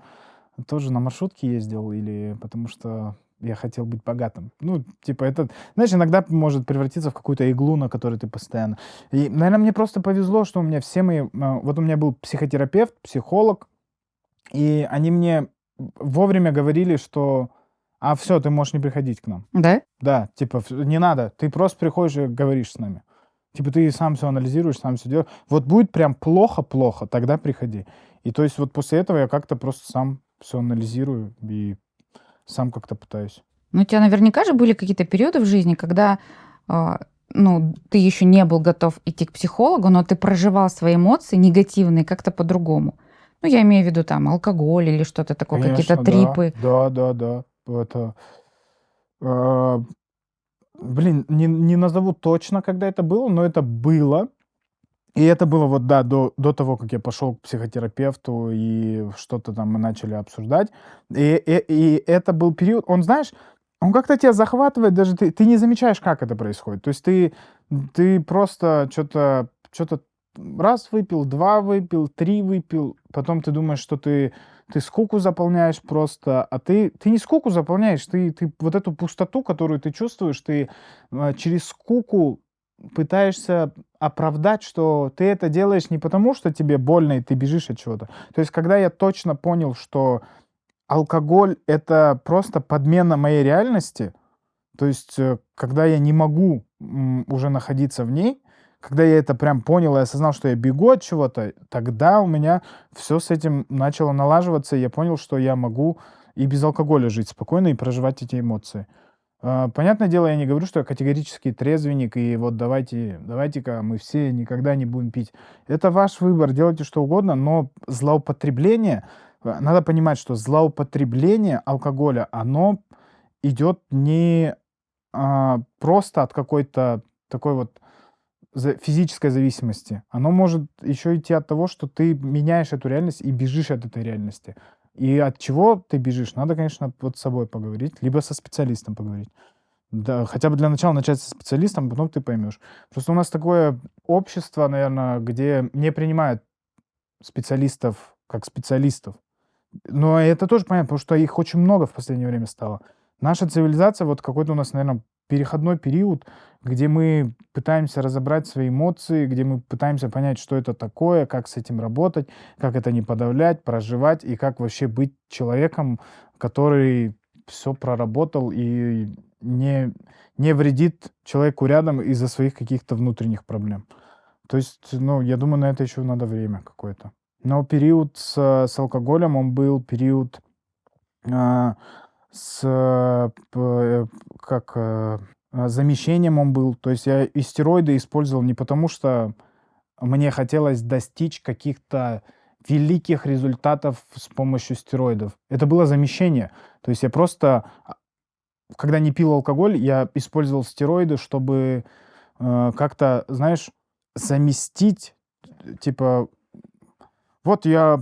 тоже на маршрутке ездил, или потому что я хотел быть богатым. Ну, типа, это, знаешь, иногда может превратиться в какую-то иглу, на которой ты постоянно. И, наверное, мне просто повезло, что у меня все мои... Вот у меня был психотерапевт, психолог, и они мне вовремя говорили, что все, ты можешь не приходить к нам. Да? Да, типа, не надо, ты просто приходишь и говоришь с нами. Типа, ты сам все анализируешь, сам все делаешь. Вот будет прям плохо-плохо, тогда приходи. И то есть вот после этого я как-то просто сам все анализирую и сам как-то пытаюсь. Ну, у тебя наверняка же были какие-то периоды в жизни, когда ну, ты еще не был готов идти к психологу, но ты проживал свои эмоции негативные как-то по-другому. Ну, я имею в виду там алкоголь или что-то такое, какие-то Конечно, да. трипы. Да. Это, а, блин, не назову точно, когда это было, но это было. И это было вот, да, до того, как я пошел к психотерапевту и что-то там мы начали обсуждать. И это был период, он, знаешь, он как-то тебя захватывает, даже ты не замечаешь, как это происходит. То есть ты просто что-то раз выпил, 2 выпил, 3 выпил, потом ты думаешь, что ты скуку заполняешь просто, а ты не скуку заполняешь, ты вот эту пустоту, которую ты чувствуешь, ты через скуку пытаешься оправдать, что ты это делаешь не потому, что тебе больно и ты бежишь от чего-то. То есть, когда я точно понял, что алкоголь это просто подмена моей реальности, то есть, когда я не могу уже находиться в ней, когда я это прям понял и осознал, что я бегу от чего-то, тогда у меня все с этим начало налаживаться, и я понял, что я могу и без алкоголя жить спокойно и проживать эти эмоции. Понятное дело, я не говорю, что я категорический трезвенник, и вот давайте-ка мы все никогда не будем пить. Это ваш выбор, делайте что угодно, но злоупотребление, надо понимать, что злоупотребление алкоголя, оно идет не просто от какой-то такой вот физической зависимости, оно может еще идти от того, что ты меняешь эту реальность и бежишь от этой реальности. И от чего ты бежишь, надо, конечно, вот с собой поговорить, либо со специалистом поговорить. Да, хотя бы для начала начать со специалистом, потом ты поймешь. Просто у нас такое общество, наверное, где не принимают специалистов как специалистов. Но это тоже понятно, потому что их очень много в последнее время стало. Наша цивилизация, вот какой-то у нас, наверное, переходной период, где мы пытаемся разобрать свои эмоции, где мы пытаемся понять, что это такое, как с этим работать, как это не подавлять, проживать и как вообще быть человеком, который все проработал и не вредит человеку рядом из-за своих каких-то внутренних проблем. То есть, ну, я думаю, на это еще надо время какое-то. Но период с алкоголем, он был период а, с замещением он был. То есть я и стероиды использовал не потому, что мне хотелось достичь каких-то великих результатов с помощью стероидов. Это было замещение. То есть я просто, когда не пил алкоголь, я использовал стероиды, чтобы как-то, знаешь, заместить, типа, вот я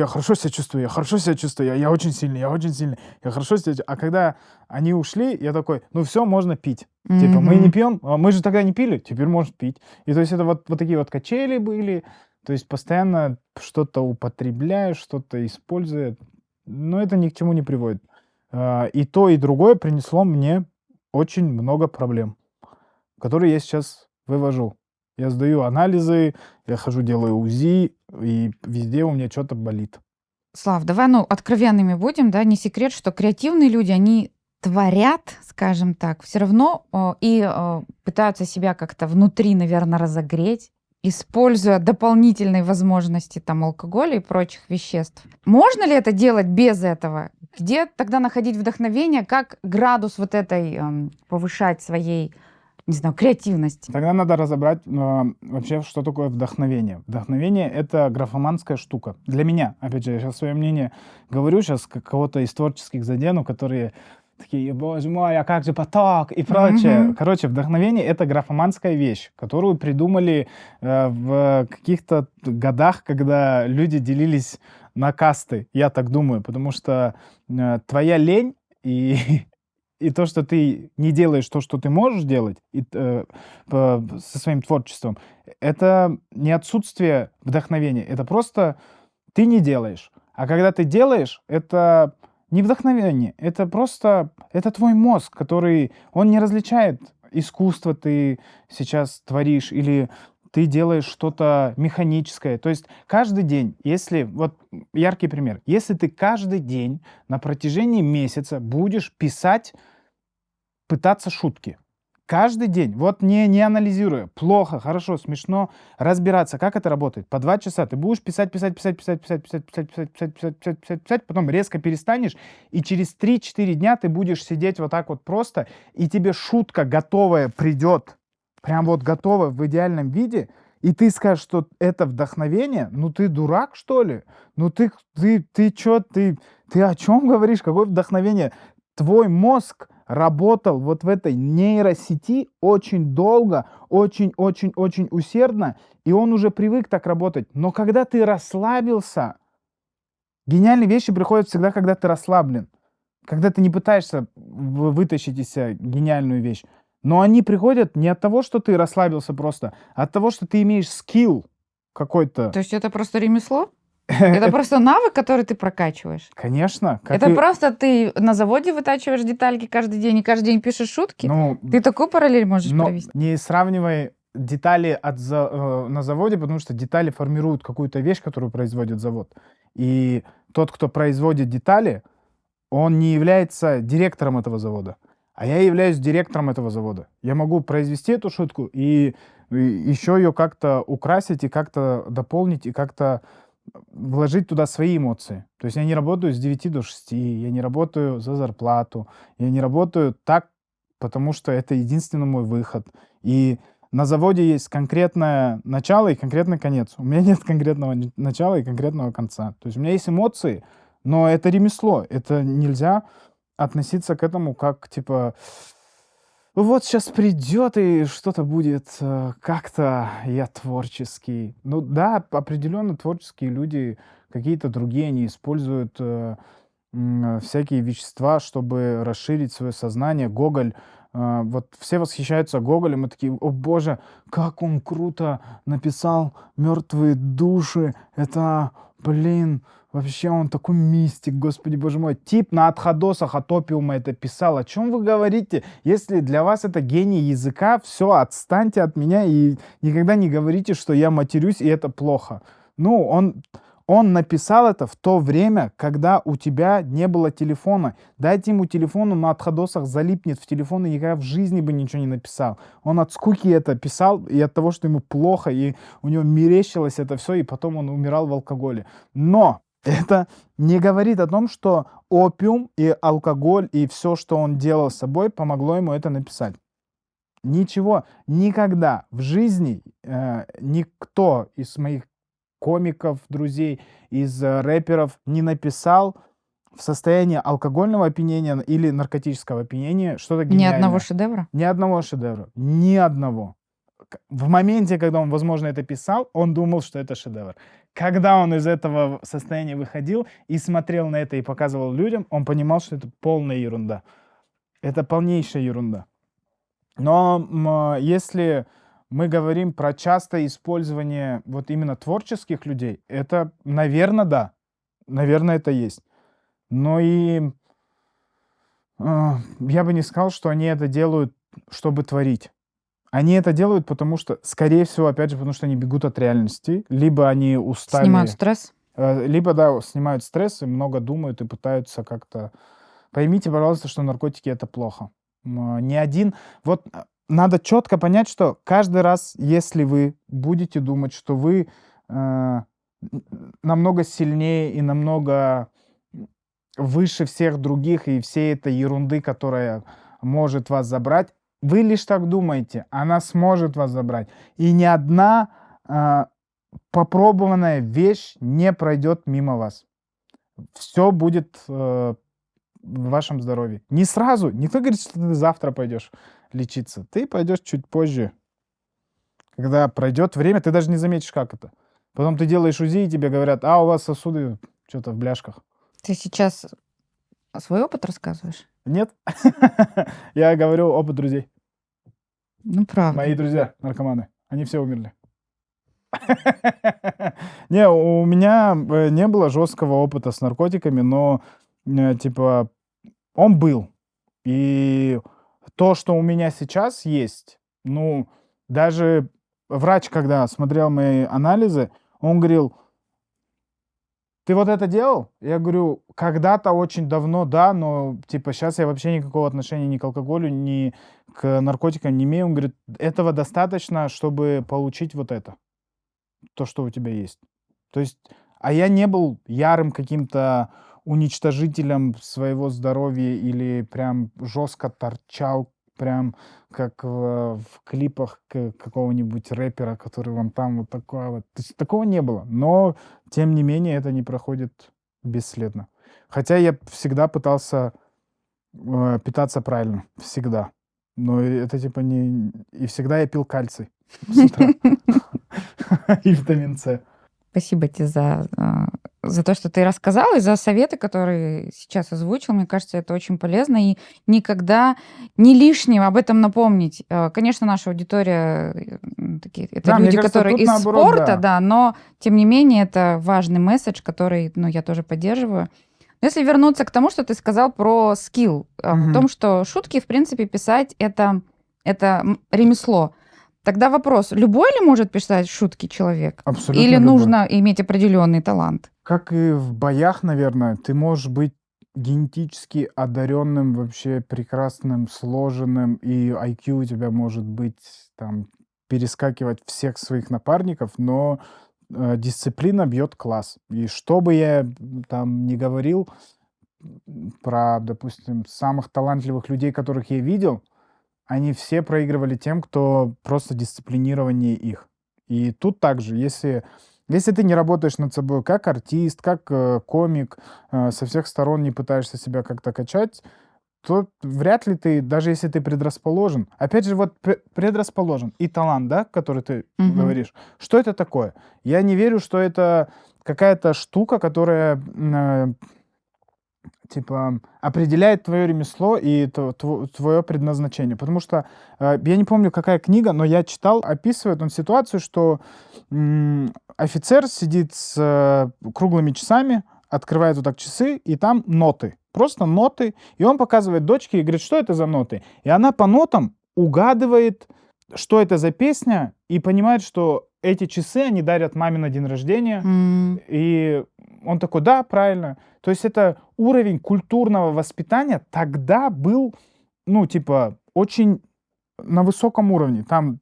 хорошо себя чувствую, я хорошо себя чувствую, я очень сильный, я очень сильный, я хорошо себя чувствую. А когда они ушли, я такой, ну все, можно пить. Типа, мы не Мгм. пьем, а мы же тогда не пили, теперь можно пить. И то есть это вот такие вот качели были, то есть постоянно что-то употребляешь, что-то используя, но это ни к чему не приводит. И то, и другое принесло мне очень много проблем, которые я сейчас вывожу. Я сдаю анализы, я хожу, делаю УЗИ, и везде у меня что-то болит. Слав, давай, ну, откровенными будем, да, не секрет, что креативные люди, они творят, скажем так, все равно пытаются себя как-то внутри, наверное, разогреть, используя дополнительные возможности там алкоголя и прочих веществ. Можно ли это делать без этого? Где тогда находить вдохновение? Как градус вот этой повышать своей, не знаю, креативности? Тогда надо разобрать вообще, что такое вдохновение. Вдохновение — это графоманская штука. Для меня, опять же, я сейчас свое мнение говорю, сейчас кого-то из творческих задену, которые такие, боже мой, а как же поток и прочее. Мгм. Короче, вдохновение — это графоманская вещь, которую придумали в каких-то годах, когда люди делились на касты, я так думаю, потому что твоя лень и и то, что ты не делаешь то, что ты можешь делать, со своим творчеством, это не отсутствие вдохновения, это просто ты не делаешь. А когда ты делаешь, это не вдохновение, это просто, это твой мозг, который, он не различает искусство ты сейчас творишь или ты делаешь что-то механическое. То есть каждый день, если, вот яркий пример, если ты каждый день на протяжении месяца будешь писать, пытаться шутки. Каждый день, вот не анализируя, плохо, хорошо, смешно, разбираться, как это работает. По 2 часа ты будешь писать, писать, писать, писать, писать, писать, писать, писать, писать, писать, писать, писать, писать, потом резко перестанешь, и через 3-4 дня ты будешь сидеть вот так вот просто, и тебе шутка готовая придет, прям вот готовая в идеальном виде, и ты скажешь, что это вдохновение, ну ты дурак, что ли? Ну ты чё, ты о чем говоришь? Какое вдохновение? Твой мозг работал вот в этой нейросети очень долго, очень-очень-очень усердно, и он уже привык так работать. Но когда ты расслабился, гениальные вещи приходят всегда, когда ты расслаблен, когда ты не пытаешься вытащить из себя гениальную вещь. Но они приходят не от того, что ты расслабился просто, а от того, что ты имеешь скилл какой-то. То есть это просто ремесло? Это просто навык, который ты прокачиваешь? Конечно, как Это и... просто ты на заводе вытачиваешь детальки каждый день и каждый день пишешь шутки? Ну, Ты такую параллель можешь но провести? не сравнивай детали на заводе, потому что детали формируют какую-то вещь, которую производит завод. И тот, кто производит детали, он не является директором этого завода, а я являюсь директором этого завода. Я могу произвести эту шутку и еще ее как-то украсить и как-то дополнить и как-то вложить туда свои эмоции. То есть я не работаю с 9 до 6, я не работаю за зарплату, я не работаю так, потому что это единственный мой выход. И на заводе есть конкретное начало и конкретный конец. У меня нет конкретного начала и конкретного конца. То есть у меня есть эмоции, но это ремесло. Это нельзя относиться к этому как, типа, вот сейчас придет и что-то будет как-то я творческий. Ну да, определенно творческие люди, какие-то другие, они используют всякие вещества, чтобы расширить свое сознание. Гоголь, вот все восхищаются Гоголем и такие, о боже, как он круто написал «Мертвые души». Это, блин, вообще он такой мистик, господи боже мой. Тип на отходосах от опиума это писал. О чем вы говорите? Если для вас это гений языка, все, отстаньте от меня и никогда не говорите, что я матерюсь и это плохо. Ну, он написал это в то время, когда у тебя не было телефона. Дайте ему телефон, он на отходосах залипнет в телефон и никогда в жизни бы ничего не написал. Он от скуки это писал и от того, что ему плохо, и у него мерещилось это все, и потом он умирал в алкоголе. Но это не говорит о том, что опиум и алкоголь и все, что он делал с собой, помогло ему это написать. Ничего, никогда в жизни никто из моих комиков, друзей, из рэперов не написал в состоянии алкогольного опьянения или наркотического опьянения что-то Ни одного гениальное. шедевра? Ни одного шедевра. Ни одного. В моменте, когда он, возможно, это писал, он думал, что это шедевр. Когда он из этого состояния выходил и смотрел на это и показывал людям, он понимал, что это полная ерунда. Это полнейшая ерунда. Но если мы говорим про частое использование вот именно творческих людей, это, наверное, да. Наверное, это есть. Но и я бы не сказал, что они это делают, чтобы творить. Они это делают, потому что, скорее всего, опять же, потому что они бегут от реальности, либо они Снимают устали, стресс? либо, да, снимают стресс и много думают и пытаются как-то... Поймите, пожалуйста, что наркотики это плохо. Ни один... Вот надо четко понять, что каждый раз, если вы будете думать, что вы намного сильнее и намного выше всех других и всей этой ерунды, которая может вас забрать, вы лишь так думаете, она сможет вас забрать. И ни одна попробованная вещь не пройдет мимо вас. Все будет в вашем здоровье. Не сразу. Никто говорит, что ты завтра пойдешь лечиться. Ты пойдешь чуть позже. Когда пройдет время, ты даже не заметишь, как это. Потом ты делаешь УЗИ, и тебе говорят, у вас сосуды что-то в бляшках. Ты сейчас свой опыт рассказываешь? Нет. Я говорю опыт друзей. Ну, правда. Мои друзья, наркоманы. Они все умерли. Не, у меня не было жесткого опыта с наркотиками, но типа он был. И то, что у меня сейчас есть, ну, даже врач, когда смотрел мои анализы, он говорил, ты вот это делал? Я говорю, когда-то очень давно, да, но типа сейчас я вообще никакого отношения ни к алкоголю, ни к наркотикам не имею. Он говорит, этого достаточно, чтобы получить вот это, то, что у тебя есть. То есть, а я не был ярым каким-то уничтожителем своего здоровья или прям жестко торчал, прям как в клипах какого-нибудь рэпера, который вам там вот такое вот. То есть такого не было. Но, тем не менее, это не проходит бесследно. Хотя я всегда пытался питаться правильно. Всегда. Но это типа не... И всегда я пил кальций с утра. И витамин С. Спасибо тебе за то, что ты рассказал, и за советы, которые сейчас озвучил. Мне кажется, это очень полезно. И никогда не лишнего об этом напомнить. Конечно, наша аудитория это Да, мне люди, кажется, которые тут из наоборот, спорта, да. да, но тем не менее это важный месседж, который, я тоже поддерживаю. Но если вернуться к тому, что ты сказал про скилл, о Мгм. том, что шутки, в принципе, писать это ремесло. Тогда вопрос, любой ли может писать шутки человек? Абсолютно Или любой. нужно иметь определенный талант? Как и в боях, наверное, ты можешь быть генетически одаренным, вообще прекрасным, сложенным, и IQ у тебя может быть там перескакивать всех своих напарников, но дисциплина бьет класс. И что бы я там ни говорил про, допустим, самых талантливых людей, которых я видел, они все проигрывали тем, кто просто дисциплинированнее их. И тут также, если ты не работаешь над собой как артист, как комик, со всех сторон не пытаешься себя как-то качать, то вряд ли ты, даже если ты предрасположен, опять же, вот предрасположен и талант, да, который ты Мгм. говоришь, что это такое? Я не верю, что это какая-то штука, которая типа определяет твое ремесло и твое предназначение. Потому что я не помню, какая книга, но я читал, описывает он ситуацию, что офицер сидит с круглыми часами, открывает вот так часы, и там ноты. Просто ноты. И он показывает дочке и говорит, что это за ноты. И она по нотам угадывает, что это за песня, и понимает, что эти часы они дарят маме на день рождения. М. И он такой, да, правильно. То есть это уровень культурного воспитания тогда был, ну, типа, очень на высоком уровне. Там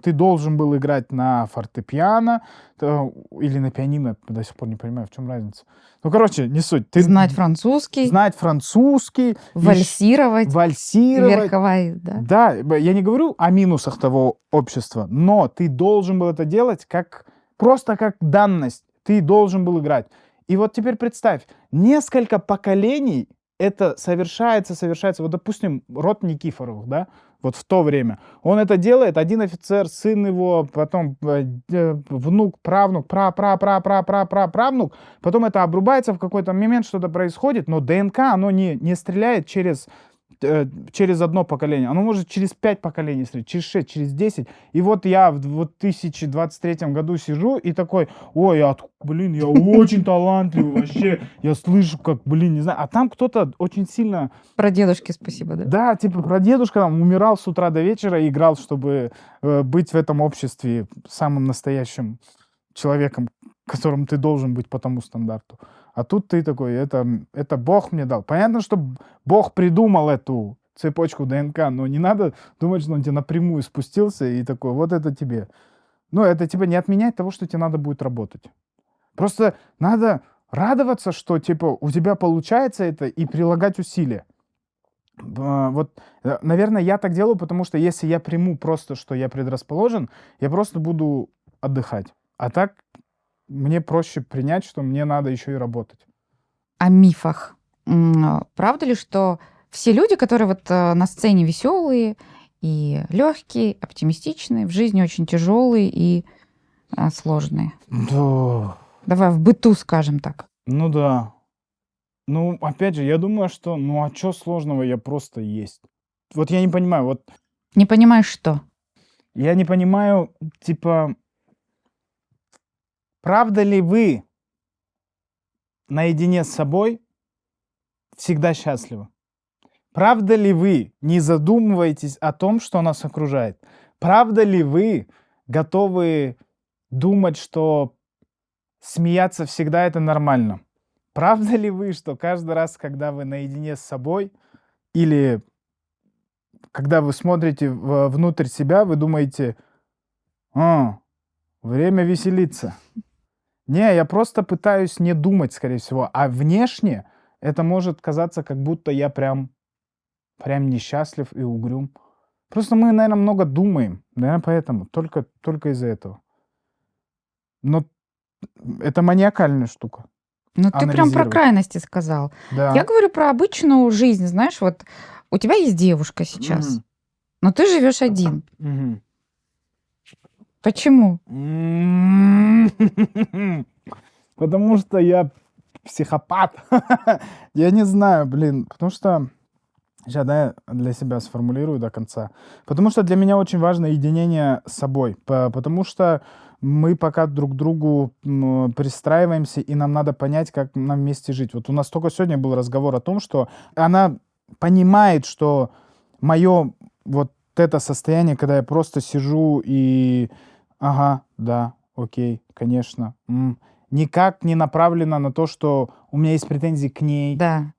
ты должен был играть на фортепиано или на пианино. До сих пор не понимаю, в чем разница. Ну, короче, не суть. Ты Знать французский, знать французский, вальсировать, вальсировать. верховая, да. Да, я не говорю о минусах того общества, но ты должен был это делать как просто как данность. Ты должен был играть. И вот теперь представь, несколько поколений это совершается. Вот, допустим, род Никифоровых, да, вот в то время. Он это делает, один офицер, сын его, потом внук, правнук, правнук. Потом это обрубается, в какой-то момент что-то происходит, но ДНК, оно не стреляет через одно поколение. Оно может через 5 поколений стрелять, через 6, через 10. И вот я в 2023 году сижу и такой, ой, блин, я очень талантливый вообще. Я слышу, как, блин, не знаю. А там кто-то очень сильно... Про дедушки спасибо, да. Да, типа прадедушка там умирал с утра до вечера и играл, чтобы быть в этом обществе самым настоящим человеком, которым ты должен быть по тому стандарту. А тут ты такой, это Бог мне дал. Понятно, что Бог придумал эту цепочку ДНК, но не надо думать, что он тебе напрямую спустился и такой, вот это тебе. Ну, это типа не отменяет того, что тебе надо будет работать. Просто надо радоваться, что типа у тебя получается это и прилагать усилия. Вот, наверное, я так делаю, потому что если я приму просто, что я предрасположен, я просто буду отдыхать. А так мне проще принять, что мне надо еще и работать. О мифах. Правда ли, что все люди, которые вот на сцене веселые и легкие, оптимистичные, в жизни очень тяжелые и сложные? Да. Давай в быту, скажем так. Ну да. Ну, опять же, я думаю, что, ну а что сложного, я просто есть. Вот я не понимаю, вот Не понимаешь, что? я не понимаю, типа, правда ли вы наедине с собой всегда счастливы? Правда ли вы не задумываетесь о том, что нас окружает? Правда ли вы готовы думать, что смеяться всегда это нормально? Правда ли вы, что каждый раз, когда вы наедине с собой или когда вы смотрите внутрь себя, вы думаете, время веселиться. Не, я просто пытаюсь не думать, скорее всего. А внешне это может казаться, как будто я прям несчастлив и угрюм. Просто мы, наверное, много думаем. Наверное, поэтому. Только из-за этого. Но это маниакальная штука. Ну, ты прям про Анализировать. крайности сказал. Да. Я говорю про обычную жизнь. Знаешь, вот у тебя есть девушка сейчас, Мгм. но ты живешь один. Мгм. Почему? Потому что я психопат. Я не знаю, блин. Потому что... Сейчас, да, я для себя сформулирую до конца. Потому что для меня очень важно единение с собой. Потому что мы пока друг к другу пристраиваемся, и нам надо понять, как нам вместе жить. Вот у нас только сегодня был разговор о том, что она понимает, что мое вот это состояние, когда я просто сижу и... Ага, да, окей, конечно. Никак не направлено на то, что у меня есть претензии к ней. Да.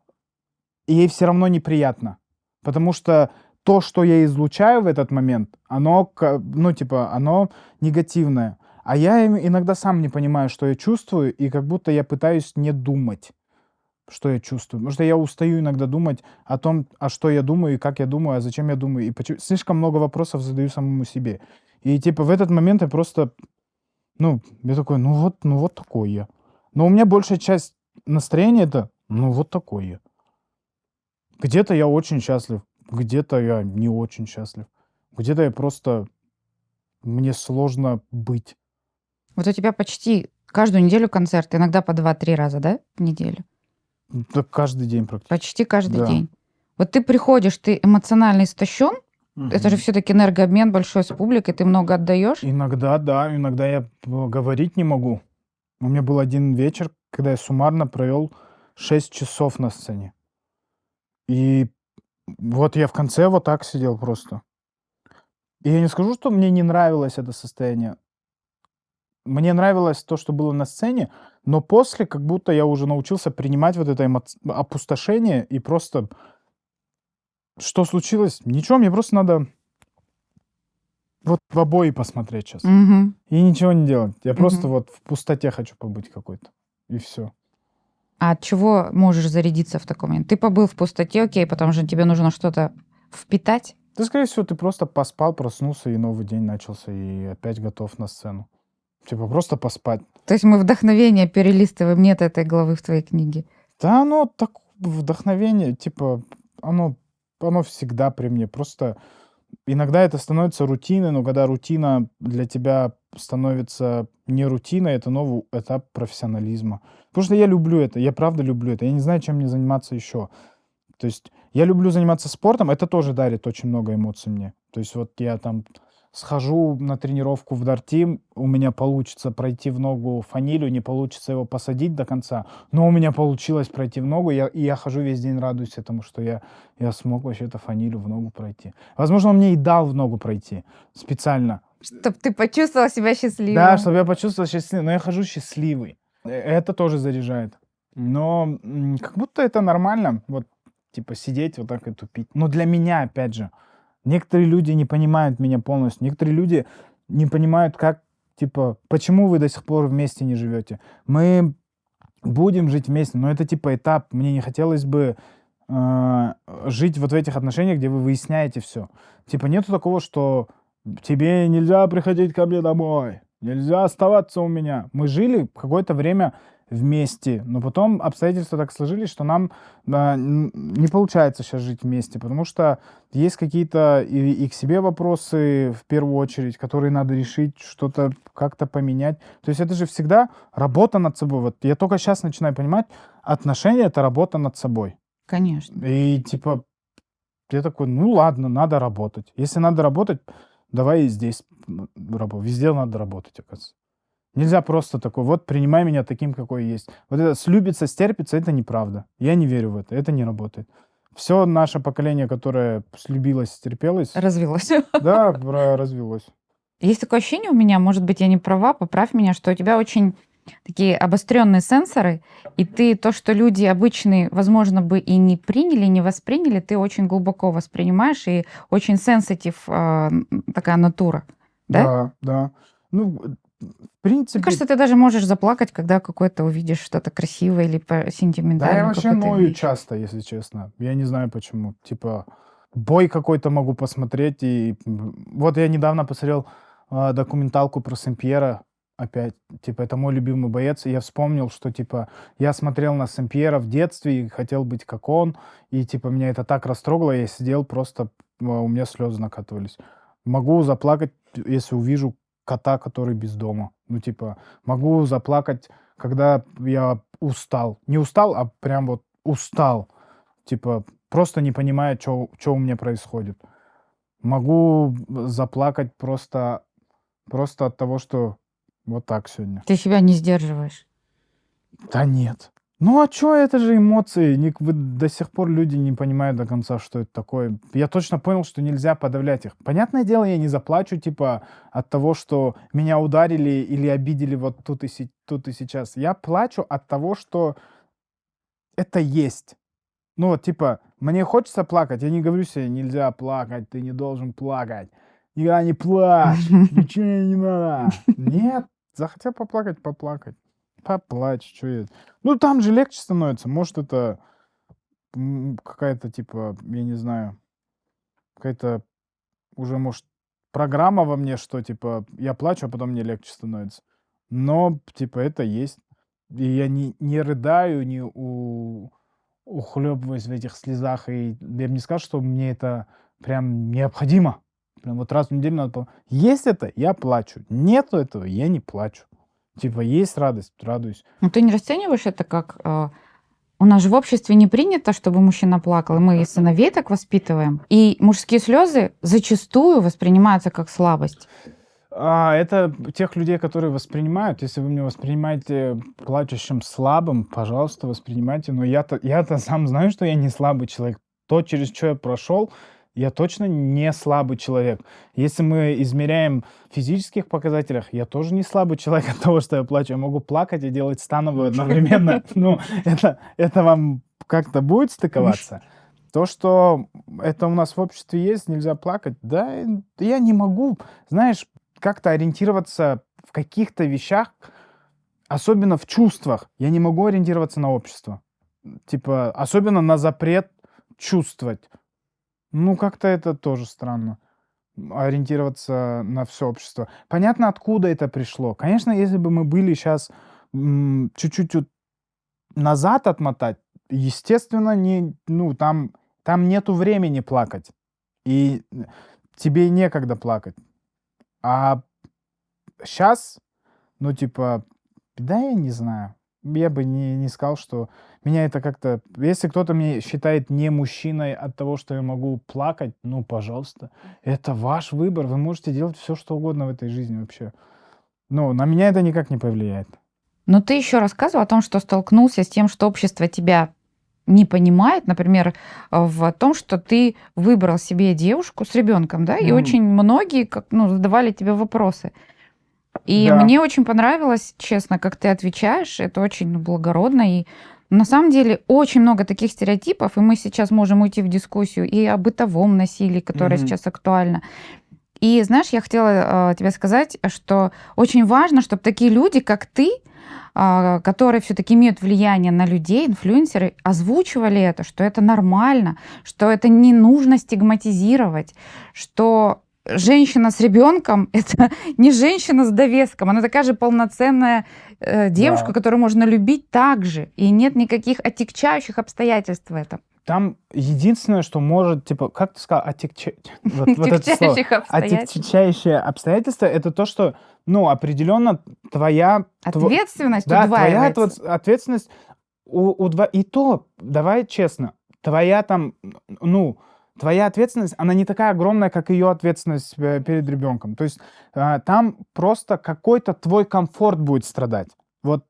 И ей все равно неприятно. Потому что то, что я излучаю в этот момент, оно, ну, типа, оно негативное. А я иногда сам не понимаю, что я чувствую, и как будто я пытаюсь не думать, что я чувствую. Потому что я устаю иногда думать о том, а что я думаю, и как я думаю, а зачем я думаю. И слишком много вопросов задаю самому себе. И типа в этот момент я просто, ну, я такой, ну вот такой я. Но у меня большая часть настроения это, ну вот такой я. Где-то я очень счастлив, где-то я не очень счастлив. Где-то я просто мне сложно быть. Вот у тебя почти каждую неделю концерт, иногда по 2-3 раза, да, в неделю? Да каждый день практически. Почти каждый Да. день. Вот ты приходишь, ты эмоционально истощен, это же Мгм. все-таки энергообмен большой с публикой, ты много отдаешь. Иногда, да, иногда я говорить не могу. У меня был один вечер, когда я суммарно провел 6 часов на сцене. И вот я в конце вот так сидел просто. И я не скажу, что мне не нравилось это состояние. Мне нравилось то, что было на сцене, но после как будто я уже научился принимать вот это опустошение и просто что случилось? Ничего, мне просто надо вот в обои посмотреть сейчас. Мгм. И ничего не делать. Я просто Мгм. вот в пустоте хочу побыть какой-то. И все. А от чего можешь зарядиться в такой момент? Ты побыл в пустоте, окей, потому что тебе нужно что-то впитать. Да, скорее всего, ты просто поспал, проснулся, и новый день начался, и опять готов на сцену. Типа просто поспать. То есть мы вдохновение перелистываем, нет этой главы в твоей книге. Да, оно так вдохновение, типа, оно, оно всегда при мне. Просто иногда это становится рутиной, но когда рутина для тебя становится не рутиной, это новый этап профессионализма. Потому что я люблю это, я правда люблю это. Я не знаю, чем мне заниматься еще. То есть я люблю заниматься спортом, это тоже дарит очень много эмоций мне. То есть вот я там схожу на тренировку в дартим, у меня получится пройти в ногу фанилю, не получится его посадить до конца, но у меня получилось пройти в ногу, и я хожу весь день, радуюсь этому, что я смог вообще-то фанилю в ногу пройти. Возможно, он мне и дал в ногу пройти специально. Чтобы ты почувствовал себя Да, счастливым. чтобы я почувствовал счастливым, но я хожу счастливый. Это тоже заряжает. Но как будто это нормально, вот типа сидеть вот так и тупить. Но для меня, опять же, некоторые люди не понимают меня полностью. Некоторые люди не понимают, как, типа, почему вы до сих пор вместе не живете. Мы будем жить вместе, но это типа этап. Мне не хотелось бы жить вот в этих отношениях, где вы выясняете все. Типа нету такого, что тебе нельзя приходить ко мне домой, нельзя оставаться у меня. Мы жили какое-то время вместе, но потом обстоятельства так сложились, что нам не получается сейчас жить вместе, потому что есть какие-то и к себе вопросы в первую очередь, которые надо решить, что-то как-то поменять. То есть это же всегда работа над собой. Вот я только сейчас начинаю понимать, отношения — это работа над собой. Конечно. И типа я такой, ну ладно, надо работать. Если надо работать, давай и здесь работать. Везде надо работать, оказывается. Нельзя просто такой, вот принимай меня таким, какой есть. Вот это слюбится, стерпится, это неправда. Я не верю в это не работает. Все наше поколение, которое слюбилось, стерпелось, Развелось. да, развелось. Есть такое ощущение у меня, может быть, я не права, поправь меня, что у тебя очень такие обостренные сенсоры, и ты то, что люди обычные, возможно, бы и не приняли, не восприняли, ты очень глубоко воспринимаешь, и очень сенситив такая натура, да? Да, да. Ну, в Мне принципе, кажется, ты даже можешь заплакать, когда какое-то увидишь что-то красивое или да, я сентиментальную вообще какую-то ною вещь. часто, если честно. Я не знаю почему. Типа, бой какой-то могу посмотреть. И вот я недавно посмотрел документалку про Сен-Пьера. Опять, типа, это мой любимый боец. И я вспомнил, что, типа, я смотрел на Сен-Пьера в детстве и хотел быть как он. И, типа, меня это так растрогало. Я сидел просто, у меня слезы накатывались. Могу заплакать, если увижу кота, который без дома. Ну, типа, могу заплакать, когда я устал. Не устал, а прям вот устал. Типа, просто не понимая, что у меня происходит. Могу заплакать просто от того, что вот так сегодня. Ты себя не сдерживаешь. Да нет. Ну а чё, это же эмоции. Вы до сих пор люди не понимают до конца, что это такое. Я точно понял, что нельзя подавлять их. Понятное дело, я не заплачу, типа, от того, что меня ударили или обидели вот тут и сейчас. Я плачу от того, что это есть. Ну вот, типа, мне хочется плакать, я не говорю себе: "Нельзя плакать, ты не должен плакать. Никогда не плачь, ничего не надо". Нет, захотел поплакать — поплакать. Поплачь, чё я. Ну, там же легче становится. Может, это, какая-то, типа, я не знаю, какая-то уже, может, программа во мне, что, типа, я плачу, а потом мне легче становится. Но, типа, это есть. И я не рыдаю, ухлебываюсь в этих слезах, и я бы не сказал, что мне это прям необходимо. Прям вот раз в неделю надо Есть это, я плачу. Нету этого, я не плачу. Типа есть радость, радуюсь. Ну, ты не расцениваешь это как... у нас же в обществе не принято, чтобы мужчина плакал. И мы и сыновей так воспитываем. И мужские слезы зачастую воспринимаются как слабость. Это тех людей, которые воспринимают. Если вы меня воспринимаете плачущим слабым, пожалуйста, воспринимайте. Но я-то сам знаю, что я не слабый человек. То, через что я прошел, я точно не слабый человек. Если мы измеряем в физических показателях, я тоже не слабый человек от того, что я плачу. Я могу плакать и делать становую одновременно. Ну, это вам как-то будет стыковаться? То, что это у нас в обществе есть, нельзя плакать, да, я не могу, знаешь, как-то ориентироваться в каких-то вещах, особенно в чувствах. Я не могу ориентироваться на общество. Типа, особенно на запрет чувствовать. Ну, как-то это тоже странно. Ориентироваться на все общество. Понятно, откуда это пришло. Конечно, если бы мы были сейчас чуть-чуть вот назад отмотать, естественно, там нету времени плакать. И тебе некогда плакать. А сейчас, ну, типа, да, я не знаю. Я бы не сказал, что меня это как-то... Если кто-то меня считает не мужчиной от того, что я могу плакать, ну, пожалуйста. Это ваш выбор. Вы можете делать все, что угодно в этой жизни вообще. Но на меня это никак не повлияет. Но ты еще рассказывал о том, что столкнулся с тем, что общество тебя не понимает, например, в том, что ты выбрал себе девушку с ребенком, да, и очень многие задавали тебе вопросы. И Да. мне очень понравилось, честно, как ты отвечаешь. Это очень благородно. И на самом деле очень много таких стереотипов, и мы сейчас можем уйти в дискуссию и о бытовом насилии, которое Мгм. сейчас актуально. И знаешь, я хотела тебе сказать, что очень важно, чтобы такие люди, как ты, которые все-таки имеют влияние на людей, инфлюенсеры, озвучивали это, что это нормально, что это не нужно стигматизировать, что женщина с ребенком это не женщина с довеском, она такая же полноценная девушка, Да. которую можно любить так же, и нет никаких отягчающих обстоятельств в этом. Там единственное, что может, типа, как ты сказал, вот это слово. Отягчающих обстоятельств. Отягчающее обстоятельство — это то, что, ну, определенно твоя... Ответственность Да, твоя удваивается. ответственность и то, давай честно, твоя там, твоя ответственность, она не такая огромная, как ее ответственность перед ребенком. То есть там просто какой-то твой комфорт будет страдать. Вот,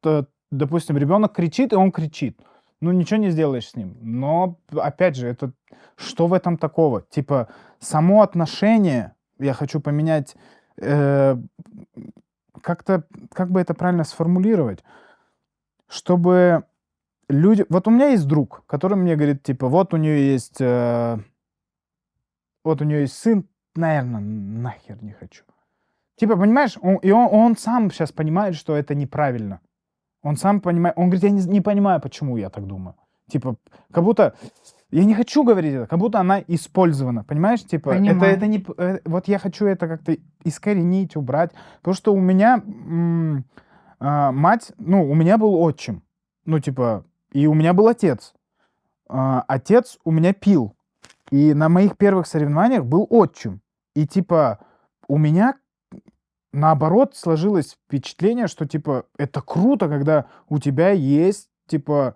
допустим, ребенок кричит, и он кричит. Ну, ничего не сделаешь с ним. Но, опять же, это что в этом такого? Типа, само отношение, я хочу поменять, как-то, как бы это правильно сформулировать, чтобы люди... Вот у меня есть друг, который мне говорит, типа, вот у нее есть сын, наверное, нахер не хочу. Типа, понимаешь, он сам сейчас понимает, что это неправильно. Он сам понимает, он говорит, я не понимаю, почему я так думаю. Типа, как будто, я не хочу говорить это, как будто она использована, понимаешь? Типа, это Понимаю. не, вот я хочу это как-то искоренить, убрать. Потому что у меня мать, у меня был отчим, типа, и у меня был отец. Отец у меня пил. И на моих первых соревнованиях был отчим. И типа у меня наоборот сложилось впечатление, что типа это круто, когда у тебя есть типа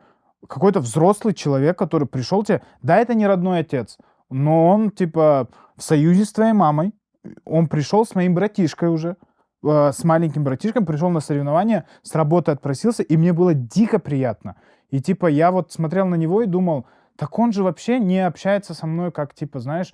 какой-то взрослый человек, который пришел тебе. Да, это не родной отец, но он типа в союзе с твоей мамой. Он пришел с моим братишкой уже, с маленьким братишкой, пришел на соревнования, с работы отпросился, и мне было дико приятно. И типа я вот смотрел на него и думал, так он же вообще не общается со мной как, типа, знаешь,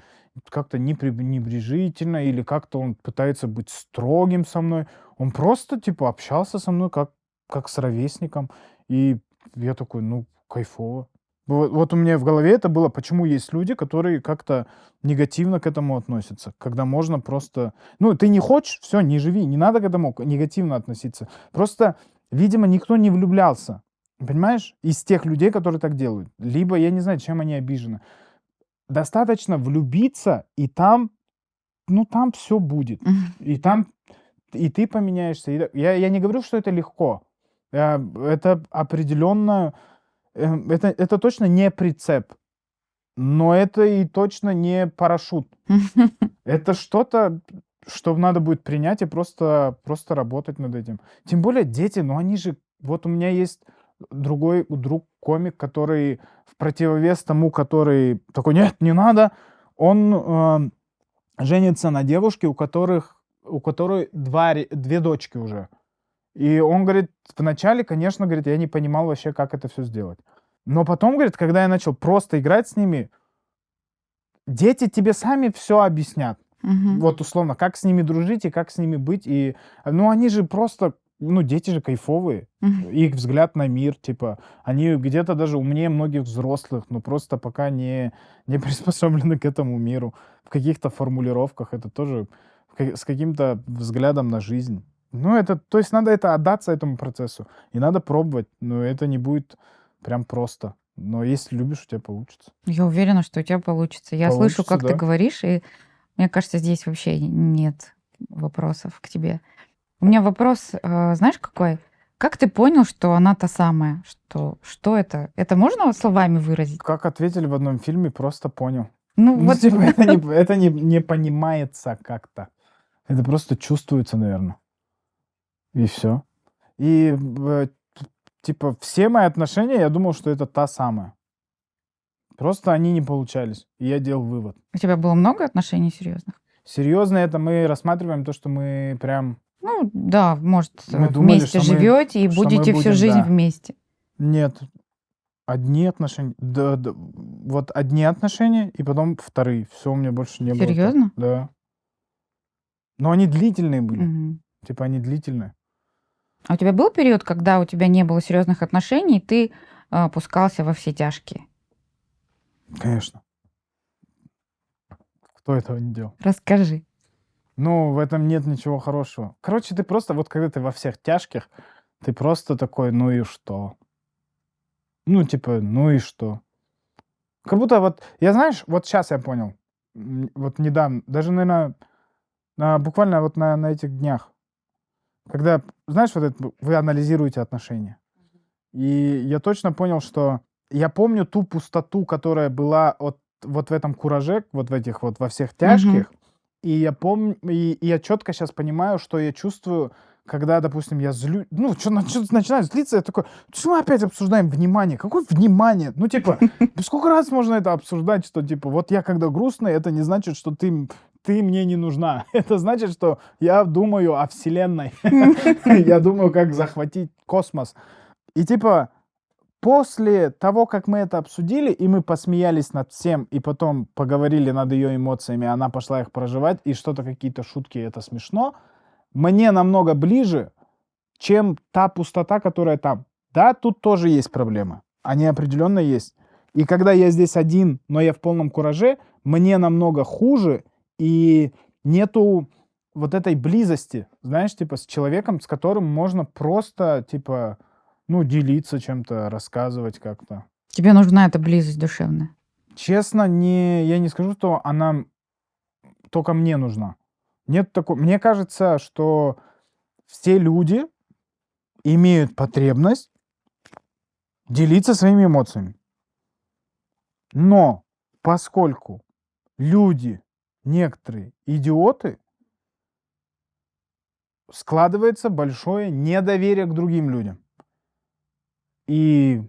как-то небрежительно или как-то он пытается быть строгим со мной. Он просто, типа, общался со мной как с ровесником. И я такой, ну, кайфово. Вот у меня в голове это было, почему есть люди, которые как-то негативно к этому относятся. Когда можно просто... Ну, ты не хочешь, все, не живи. Не надо к этому негативно относиться. Просто, видимо, никто не влюблялся. Понимаешь? Из тех людей, которые так делают. Либо, я не знаю, чем они обижены. Достаточно влюбиться, и там, там все будет. И там и ты поменяешься. Я не говорю, что это легко. Это определенно это точно не прицеп, но это и точно не парашют. Это что-то, что надо будет принять и просто работать над этим. Тем более дети, ну они же... Вот у меня есть другой друг комик, который в противовес тому, который такой: "Нет, не надо". Он, женится на девушке, у которой 2 дочки уже. И он говорит: "Вначале, конечно, говорит, я не понимал вообще, как это все сделать. Но потом, говорит, когда я начал просто играть с ними, дети тебе сами все объяснят. Мгм. Вот условно, как с ними дружить и как с ними быть. И, ну, они же просто, ну, дети же кайфовые. Мгм. Их взгляд на мир, типа, они где-то даже умнее многих взрослых, но просто пока не приспособлены к этому миру. В каких-то формулировках это тоже с каким-то взглядом на жизнь. Ну, это, то есть надо это отдаться этому процессу. И надо пробовать. Но это не будет прям просто. Но если любишь, у тебя получится. Я уверена, что у тебя получится. Я слышу, Получится, как ты да. говоришь, и мне кажется, здесь вообще нет вопросов к тебе. У меня вопрос, знаешь, какой? Как ты понял, что она та самая? Что это? Это можно вот словами выразить? Как ответили в одном фильме, просто понял. Ну Ну, вот, типа, это не понимается как-то. Это просто чувствуется, наверное, и все. И, типа, все мои отношения, я думал, что это та самая. Просто они не получались, и я делал вывод. у тебя было много отношений серьезных? Серьезно, это мы рассматриваем то, что мы прям... Ну да, может, Мы думали, вместе что мы живете и что мы будете всю будем, жизнь да. вместе. Нет, одни отношения. Да, вот одни отношения, и потом вторые. Все, у меня больше не было так. Серьезно? Да. Но они длительные были. Мгм. Типа они длительные. А у тебя был период, когда у тебя не было серьезных отношений, и ты пускался во все тяжкие? Конечно. Кто этого не делал? Расскажи. Ну, в этом нет ничего хорошего. Короче, ты просто, вот когда ты во всех тяжких, ты просто такой: "Ну и что?" Ну, типа, ну и что? Как будто вот, я, знаешь, вот сейчас я понял, вот недавно, даже, наверное, буквально вот на этих днях, когда, знаешь, вот это вы анализируете отношения. И я точно понял, что я помню ту пустоту, которая была вот в этом кураже, вот в этих вот во всех Мгм. тяжких. И я помню, и я четко сейчас понимаю, что я чувствую, когда, допустим, я ну, что-то начинаю злиться, я такой: "Что мы опять обсуждаем внимание? Какое внимание?" Ну, типа, сколько раз можно это обсуждать, что, типа, вот я когда грустный, это не значит, что ты мне не нужна. Это значит, что я думаю о Вселенной. Я думаю, как захватить космос. И типа после того, как мы это обсудили, и мы посмеялись над всем, и потом поговорили над ее эмоциями, она пошла их проживать, и что-то, какие-то шутки, это смешно, мне намного ближе, чем та пустота, которая там. Да, тут тоже есть проблемы. Они определенно есть. И когда я здесь один, но я в полном кураже, мне намного хуже, и нету вот этой близости, знаешь, типа с человеком, с которым можно просто, типа, ну, делиться чем-то, рассказывать как-то. Тебе нужна эта близость душевная. Честно, я не скажу, что она только мне нужна. Нет такой... Мне кажется, что все люди имеют потребность делиться своими эмоциями. Но поскольку люди некоторые идиоты, складывается большое недоверие к другим людям. И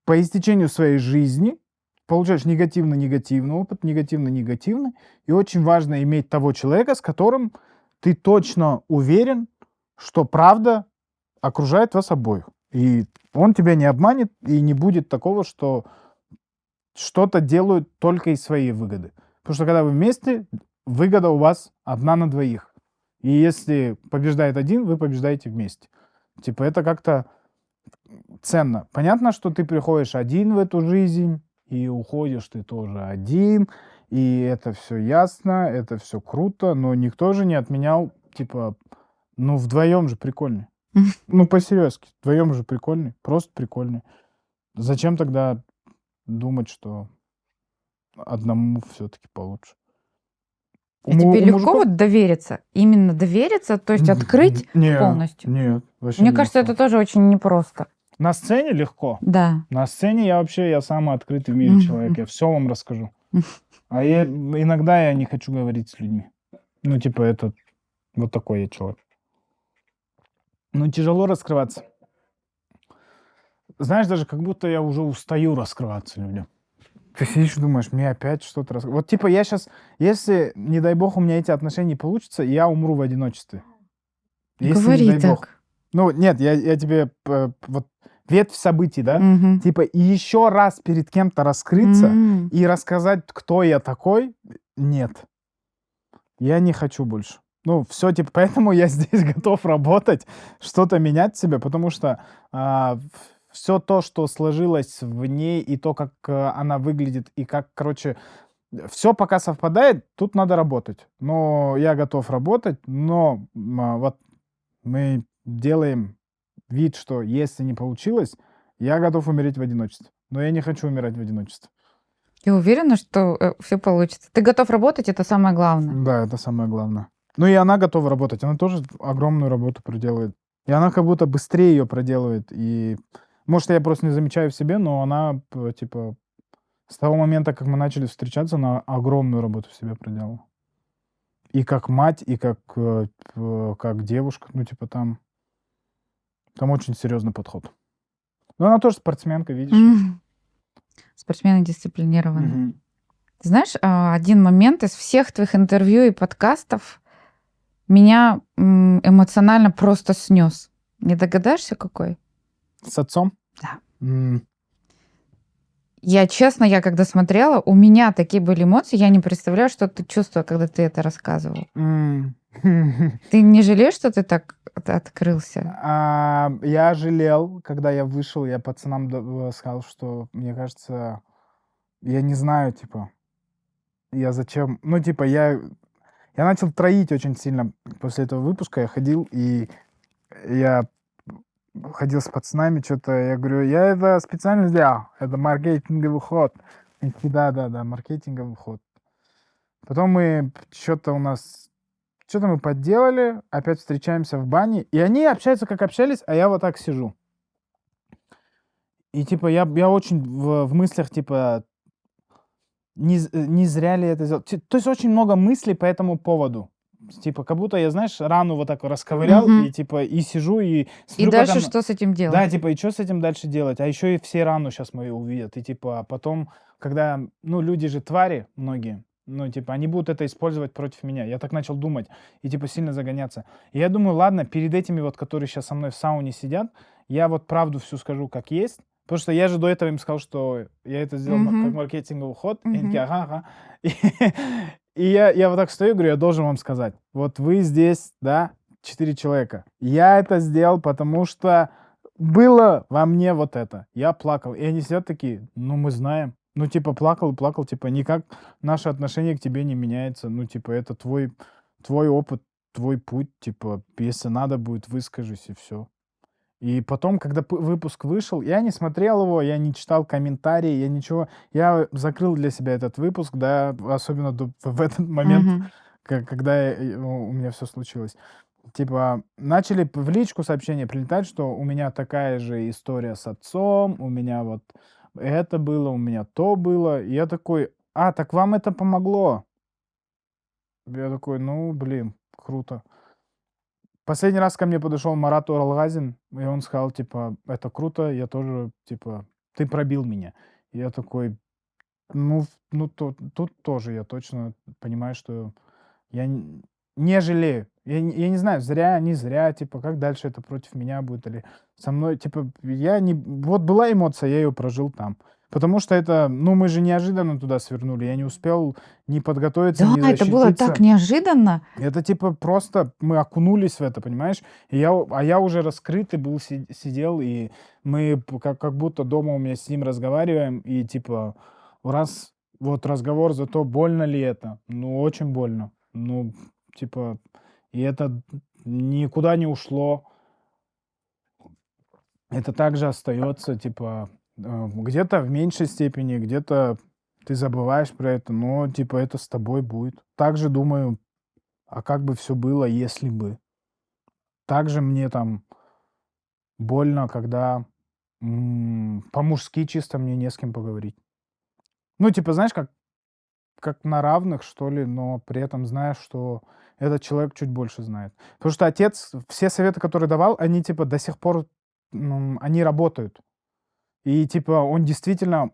по истечению своей жизни получаешь негативный опыт, негативный. И очень важно иметь того человека, с которым ты точно уверен, что правда окружает вас обоих. И он тебя не обманет, и не будет такого, что что-то делают только из своей выгоды. Потому что когда вы вместе, выгода у вас одна на двоих. И если побеждает один, вы побеждаете вместе. Типа это как-то ценно. Понятно, что ты приходишь один в эту жизнь, и уходишь ты тоже один, и это все ясно, это все круто, но никто же не отменял, типа, ну, вдвоем же прикольнее. Ну, по-серьезки, вдвоем же прикольнее, просто прикольнее. Зачем тогда думать, что одному все-таки получше? И тебе У легко мужиков... вот довериться? Именно довериться, то есть открыть Нет, полностью? нет, вообще Мне не кажется, легко. это тоже очень непросто. На сцене легко. Да. На сцене я самый открытый в мире человек. Я все вам расскажу. А иногда я не хочу говорить с людьми. Ну, типа, это вот такой я человек. Ну, тяжело раскрываться. Знаешь, даже как будто я уже устаю раскрываться людям. Ты сидишь и думаешь, мне опять что-то рассказывать. Вот типа я сейчас, если, не дай бог, у меня эти отношения не получатся, я умру в одиночестве. Не Если не говори дай бог. так. Ну, нет, я тебе вот ветвь событий, да? Мгм. Типа и еще раз перед кем-то раскрыться М. и рассказать, кто я такой, нет. Я не хочу больше. Ну, все, типа, поэтому я здесь готов работать, что-то менять в себе, потому что все то, что сложилось в ней, и то, как она выглядит, и как, короче, все пока совпадает, тут надо работать. Но я готов работать, но вот мы делаем вид, что если не получилось, я готов умереть в одиночестве. Но я не хочу умирать в одиночестве. Я уверена, что все получится. Ты готов работать, это самое главное. Да, это самое главное. Ну и она готова работать. Она тоже огромную работу проделывает. И она как будто быстрее ее проделывает. И может, я просто не замечаю в себе, но она, типа, с того момента, как мы начали встречаться, она огромную работу в себе проделала. И как мать, и как девушка. Ну, типа, там очень серьезный подход. Но она тоже спортсменка, видишь. М. Спортсмены дисциплинированные. Мгм. Ты знаешь, один момент из всех твоих интервью и подкастов меня эмоционально просто снес. Не догадаешься, какой? С отцом? Да. М. Я, честно, я когда смотрела, у меня такие были эмоции, я не представляю, что ты чувствовала, когда ты это рассказывал. М. Ты не жалеешь, что ты так открылся? Я жалел, когда я вышел, я пацанам сказал, что мне кажется, я не знаю, типа, я зачем, ну, типа, я начал троить очень сильно после этого выпуска, я ходил, и я ходил с пацанами, что-то, я говорю, я это специально сделал, это маркетинговый ход. Они такие, да, маркетинговый ход. Потом мы, что-то мы подделали, опять встречаемся в бане, и они общаются, как общались, а я вот так сижу. И типа я очень в мыслях, типа, не зря ли это сделал. То есть очень много мыслей по этому поводу. Типа, как будто я, знаешь, рану вот так расковырял, Мгм. и типа, и сижу, и И смотрю, как дальше она... что с этим Да, делать? типа, и что с этим дальше делать? А еще и все рану сейчас мою увидят. И типа, потом, когда, ну, люди же твари многие, ну, типа, они будут это использовать против меня. Я так начал думать и, типа, сильно загоняться. И я думаю, ладно, перед этими вот, которые сейчас со мной в сауне сидят, я вот правду всю скажу, как есть. Потому что я же до этого им сказал, что я это сделал как Мгм. маркетинговый ход. И они такие, Мгм. ага, ага. И я вот так стою и говорю, я должен вам сказать. Вот вы здесь, да, 4 человека. Я это сделал, потому что было во мне вот это. Я плакал. И они сидят такие, ну, мы знаем. Ну, типа, плакал и плакал, типа, никак наше отношение к тебе не меняется. Ну, типа, это твой опыт, твой путь. Типа, если надо будет, выскажись, и все. И потом, когда выпуск вышел, я не смотрел его, я не читал комментарии, я ничего. Я закрыл для себя этот выпуск, да, особенно в этот момент, Мгм. когда у меня все случилось. Типа, начали в личку сообщения прилетать, что у меня такая же история с отцом, у меня вот это было, у меня то было. И я такой, так вам это помогло? Я такой, ну, блин, круто. Последний раз ко мне подошел Марат Уралгазин, и он сказал, типа, это круто, я тоже, типа, ты пробил меня. И я такой, ну тут тоже я точно понимаю, что я не жалею. Я не знаю, зря, не зря, типа, как дальше это против меня будет, или со мной, типа, я не... Вот была эмоция, я ее прожил там. Потому что это, ну, мы же неожиданно туда свернули, я не успел ни подготовиться, Да, ни это было так защититься. неожиданно. Это типа просто мы окунулись в это, понимаешь? Я уже раскрытый был, сидел, и мы как будто дома у меня с ним разговариваем, и типа раз вот разговор за то, больно ли это? Ну, очень больно. Ну, типа, и это никуда не ушло. Это также остается, типа, где-то в меньшей степени, где-то ты забываешь про это, но типа это с тобой будет. Также думаю, а как бы все было, если бы? Также мне там больно, когда По-мужски чисто мне не с кем поговорить. Ну, типа, знаешь, как на равных, что ли, но при этом знаешь, что этот человек чуть больше знает. Потому что отец, все советы, которые давал, они, типа, до сих пор, они работают. И, типа, он действительно,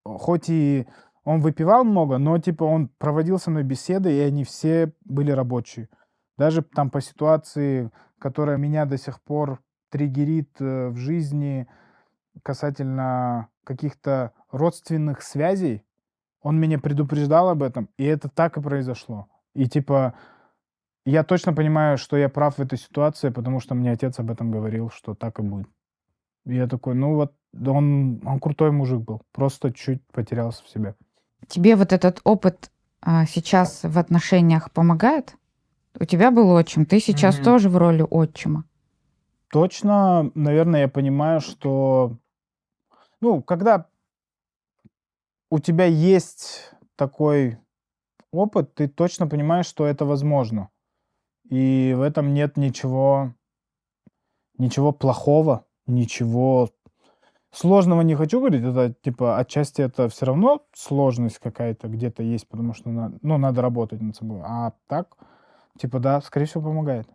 хоть и он выпивал много, но, типа, он проводил со мной беседы, и они все были рабочие. Даже там по ситуации, которая меня до сих пор триггерит в жизни касательно каких-то родственных связей, он меня предупреждал об этом, и это так и произошло. И, типа, я точно понимаю, что я прав в этой ситуации, потому что мне отец об этом говорил, что так и будет. И я такой, ну вот, да он крутой мужик был, просто чуть потерялся в себе. Тебе вот этот опыт сейчас в отношениях помогает? У тебя был отчим, ты сейчас Мгм. тоже в роли отчима. Точно, наверное, я понимаю, что, ну, когда у тебя есть такой опыт, ты точно понимаешь, что это возможно. И в этом нет ничего плохого, ничего сложного не хочу говорить. Это, типа, отчасти это все равно сложность какая-то где-то есть, потому что надо работать над собой. А так, типа, да, скорее всего, помогает.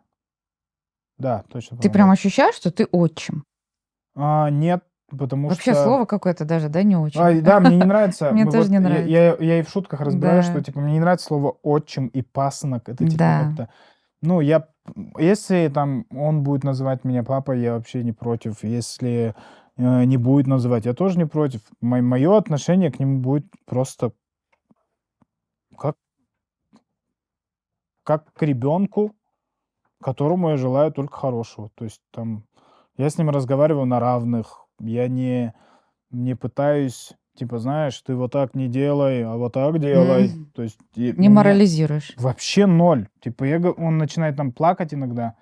Да, точно Ты прям помогает. ощущаешь, что ты отчим? Нет, потому Вообще что слово какое-то даже, да, не очень. да, мне не нравится. Мне тоже Вот не я нравится. я я и в шутках разбираю, что, Да, типа, мне не нравится слово "отчим" и "пасынок". Это, типа, да. как-то, ну, если там он будет называть меня папой, я вообще не против. Если, не будет называть, я тоже не против. Мое отношение к нему будет просто как к ребенку, которому я желаю только хорошего. То есть там я с ним разговариваю на равных. Я не пытаюсь, типа, знаешь, ты вот так не делай, а вот так делай. М, То есть и Не у меня морализируешь. вообще ноль. Типа, он начинает там плакать иногда.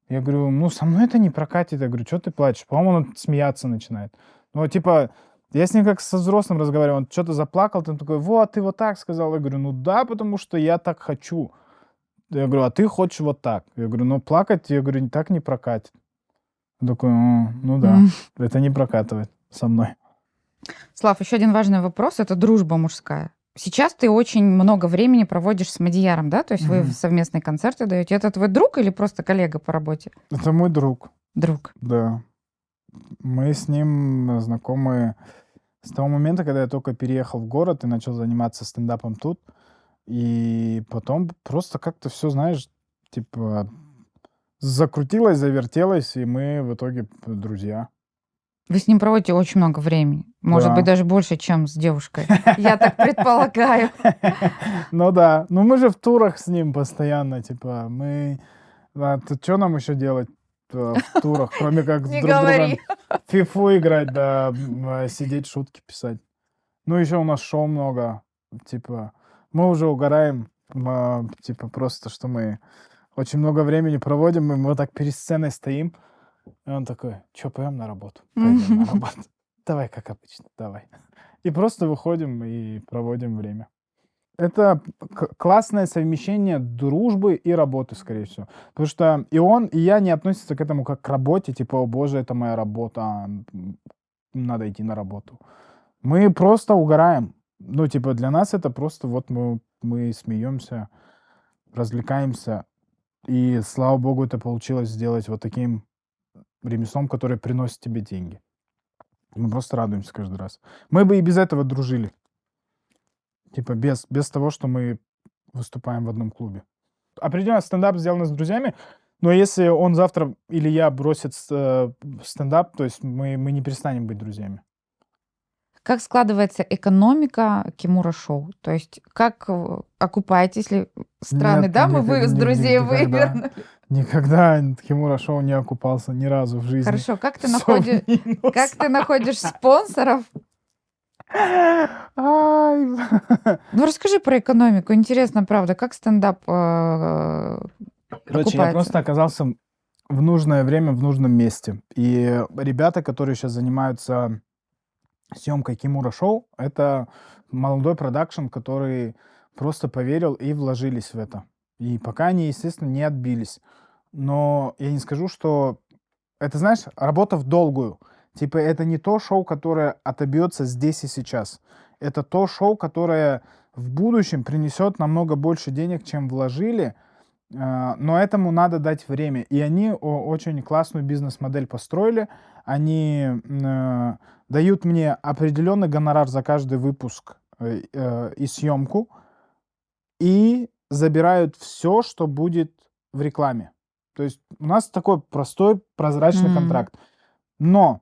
Я говорю, ну, со мной это не прокатит. Я говорю, что ты плачешь? По-моему, он смеяться начинает. Ну, типа, я с ним как со взрослым разговариваю. Он что-то заплакал, там такой, вот, ты вот так сказал. Я говорю, ну да, потому что я так хочу. Я говорю, а ты хочешь вот так. Я говорю, ну, плакать, я говорю, так не прокатит. Он такой, ну да, М. это не прокатывает со мной. Слав, еще один важный вопрос — это дружба мужская. Сейчас ты очень много времени проводишь с Мадияром, да? То есть вы Мгм. совместные концерты даете. Это твой друг или просто коллега по работе? Это мой друг, Друг. да. Мы с ним знакомы с того момента, когда я только переехал в город и начал заниматься стендапом тут. И потом просто как-то все, знаешь, типа закрутилось, завертелось, и мы в итоге друзья. Вы с ним проводите очень много времени. Может быть, Да. даже больше, чем с девушкой. Я так предполагаю. Ну да. Ну мы же в турах с ним постоянно, типа, что нам еще делать в турах, кроме как с Не друг другом говори. в фифу играть, да, сидеть, шутки писать. Ну, еще у нас шоу много. Типа, мы уже угораем, типа, просто, что мы очень много времени проводим, и мы вот так перед сценой стоим. И он такой, что, пойдем на работу? Пойдем на работу. Давай, как обычно, давай. И просто выходим и проводим время. Это классное совмещение дружбы и работы, скорее всего. Потому что и он, и я не относятся к этому как к работе, типа, о боже, это моя работа, надо идти на работу. Мы просто угораем. Ну, типа, для нас это просто вот мы смеемся, развлекаемся. И слава богу, это получилось сделать вот таким ремеслом, которое приносит тебе деньги. Мы просто радуемся каждый раз. Мы бы и без этого дружили. Типа, без того, что мы выступаем в одном клубе. Определенно, стендап сделан с друзьями, но если он завтра или я бросит стендап, то есть мы не перестанем быть друзьями. Как складывается экономика Кимура Шоу? То есть как окупаетесь ли странный, Нет, да, мы вы с друзей никогда. вывернули? Никогда Тхимура Шоу не окупался ни разу в жизни. Хорошо, Всё в как минус. ты находишь спонсоров? Ай. Ну, расскажи про экономику. Интересно, правда, как стендап Короче, я окупается? просто оказался в нужное время в нужном месте. И ребята, которые сейчас занимаются съемкой Кимура Шоу, это молодой продакшн, который просто поверил и вложились в это. И пока они, естественно, не отбились. Но я не скажу, что это, знаешь, работа в долгую. Типа это не то шоу, которое отобьется здесь и сейчас. Это то шоу, которое в будущем принесет намного больше денег, чем вложили, но этому надо дать время. И они очень классную бизнес-модель построили. Они дают мне определенный гонорар за каждый выпуск и съемку, и забирают все, что будет в рекламе. То есть у нас такой простой, прозрачный М. контракт. Но